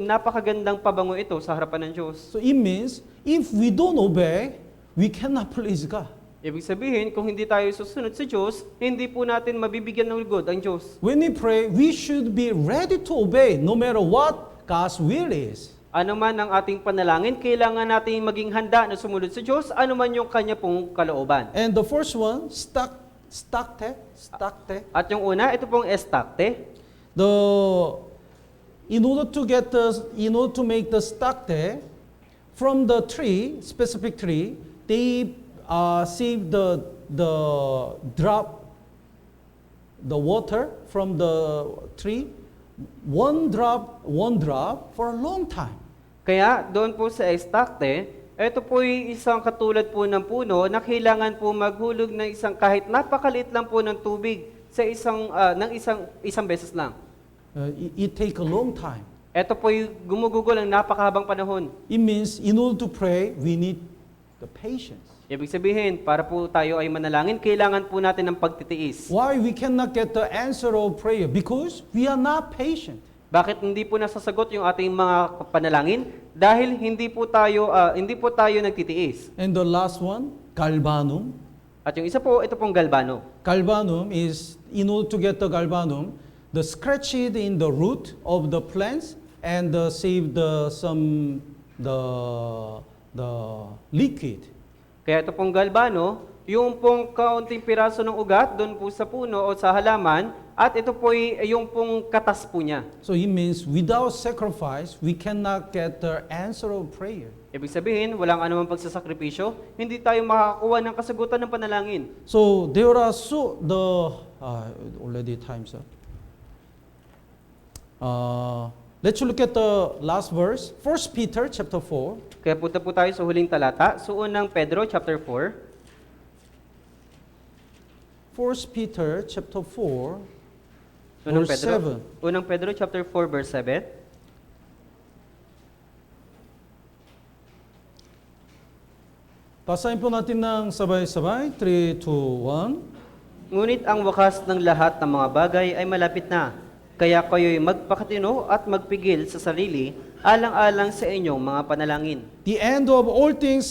napakagandang pabango ito sa harapan ng Diyos. So it means if we don't obey, we cannot please God. Ibig sabihin, kung hindi tayo susunod sa Diyos, hindi po natin mabibigyan ng lugod ang Diyos. When we pray, we should be ready to obey no matter what God's will is. Ano man ang ating panalangin, kailangan natin maging handa na sumunod sa Diyos, ano man yung kanya pong kalooban. And the first one, stakte. At yung una, ito pong estakte. In order to make the stakte, from the tree, specific tree, they save the water from the tree, one drop for a long time. Kaya doon po sa estakte, ito po ay isang katulad po ng puno na kailangan po maghulog ng isang kahit napakaliit lang po ng tubig sa isang beses lang. It take a long time. Ito po ay gumugugol ng napakahabang panahon. It means in order to pray, we need the patience. Ibig sabihin, para po tayo ay manalangin, kailangan po natin ng pagtitiis. Why we cannot get the answer of prayer? Because we are not patient. Bakit hindi po nasasagot yung ating mga panalangin? Dahil hindi po tayo nagtitiis. And the last one, galbanum. At yung isa po, ito pong galbano. Galbanum is, in order to get the galbanum, the scratch it in the root of the plants and save the liquid. Kaya ito pong galbano, yung pong kaunting piraso ng ugat doon po sa puno o sa halaman, at ito po yung pong katas po niya. So it means without sacrifice, we cannot get the answer of prayer. Ibig sabihin, walang anumang pagsasakripisyo, hindi tayo makakakuha ng kasagutan ng panalangin. So there are already time's up. Let's look at the last verse, 1 Peter chapter 4. Kaya punta po tayo sa huling talata, so unang Pedro chapter 4. 1 Peter chapter 4, Unang verse Pedro, 7. Unang Pedro chapter 4 verse 7. Basahin po natin ng sabay-sabay. 3, 2, 1. Ngunit ang wakas ng lahat ng mga bagay ay malapit na. Kaya kayo'y magpakatino at magpigil sa sarili, alang-alang sa inyong mga panalangin. The end of all things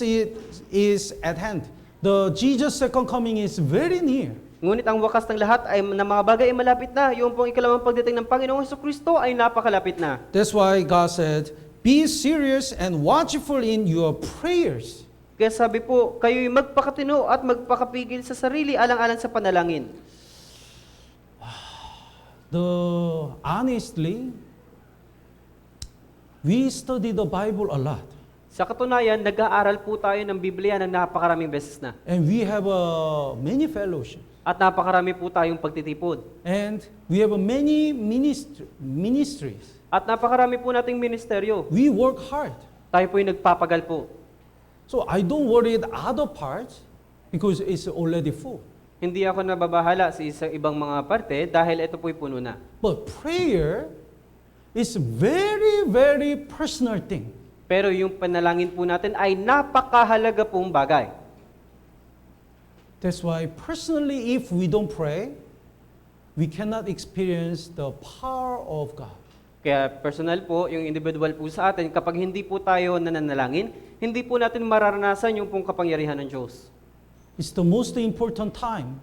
is at hand. The Jesus' second coming is very near. Ngunit ang wakas ng lahat ay na mga bagay ay malapit na. Yung pong ikalawang pagdating ng Panginoong Jesucristo ay napakalapit na. That's why God said, be serious and watchful in your prayers. Kaya sabi po, kayo'y magpakatino at magpakapigil sa sarili, alang-alang sa panalangin. Honestly, we study the Bible a lot. Sa katunayan, nag-aaral po tayo ng Biblia ng napakaraming beses na. And we have many fellowships. At napakarami po tayong pagtitipon. And we have many ministries. At napakarami po nating ministeryo. We work hard. Tayo po'y nagpapagal po. So I don't worry the other parts because it's already full. Hindi ako nababahala sa ibang mga parte dahil ito po'y puno na. But prayer is very, very personal thing. Pero yung panalangin po natin ay napakahalaga pong bagay. That's why personally, if we don't pray, we cannot experience the power of God. Kaya personal po, yung individual po sa atin, kapag hindi po tayo nananalangin, hindi po natin mararanasan yung pong kapangyarihan ng Diyos. It's the most important time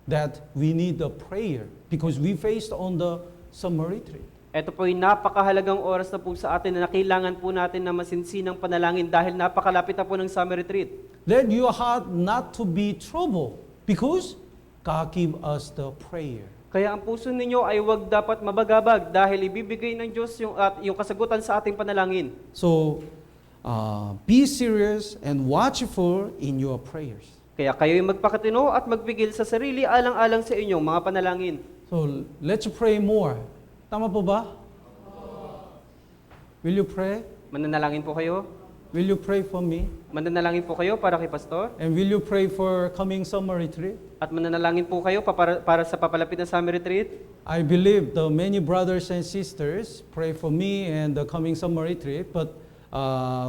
that we need the prayer because we faced on the summer retreat. Ito po ay napakahalagang oras na po sa atin na kailangan po natin na masinsinang panalangin dahil napakalapit na po ng summer retreat. Let your heart not to be troubled because God give us the prayer. Kaya ang puso ninyo ay huwag dapat mabagabag dahil ibibigay ng Diyos yung kasagutan sa ating panalangin. So, be serious and watchful in your prayers. Kaya kayo'y magpakatino at magpigil sa sarili alang-alang sa inyong mga panalangin. So, let's pray more. Tama po ba? Will you pray? Mananalangin po kayo? Will you pray for me? Mananalangin po kayo para kay Pastor? And will you pray for coming summer retreat? At mananalangin po kayo para sa papalapit na summer retreat? I believe the many brothers and sisters pray for me and the coming summer retreat, but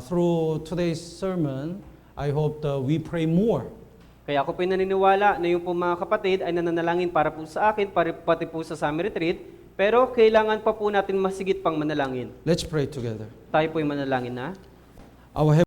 through today's sermon, I hope that we pray more. Kaya ako po naniniwala na yung po mga kapatid ay nananalangin para po sa akin, pati po sa summer retreat, pero kailangan pa po natin masigit pang manalangin. Let's pray together. Tayo po'y manalangin na. Our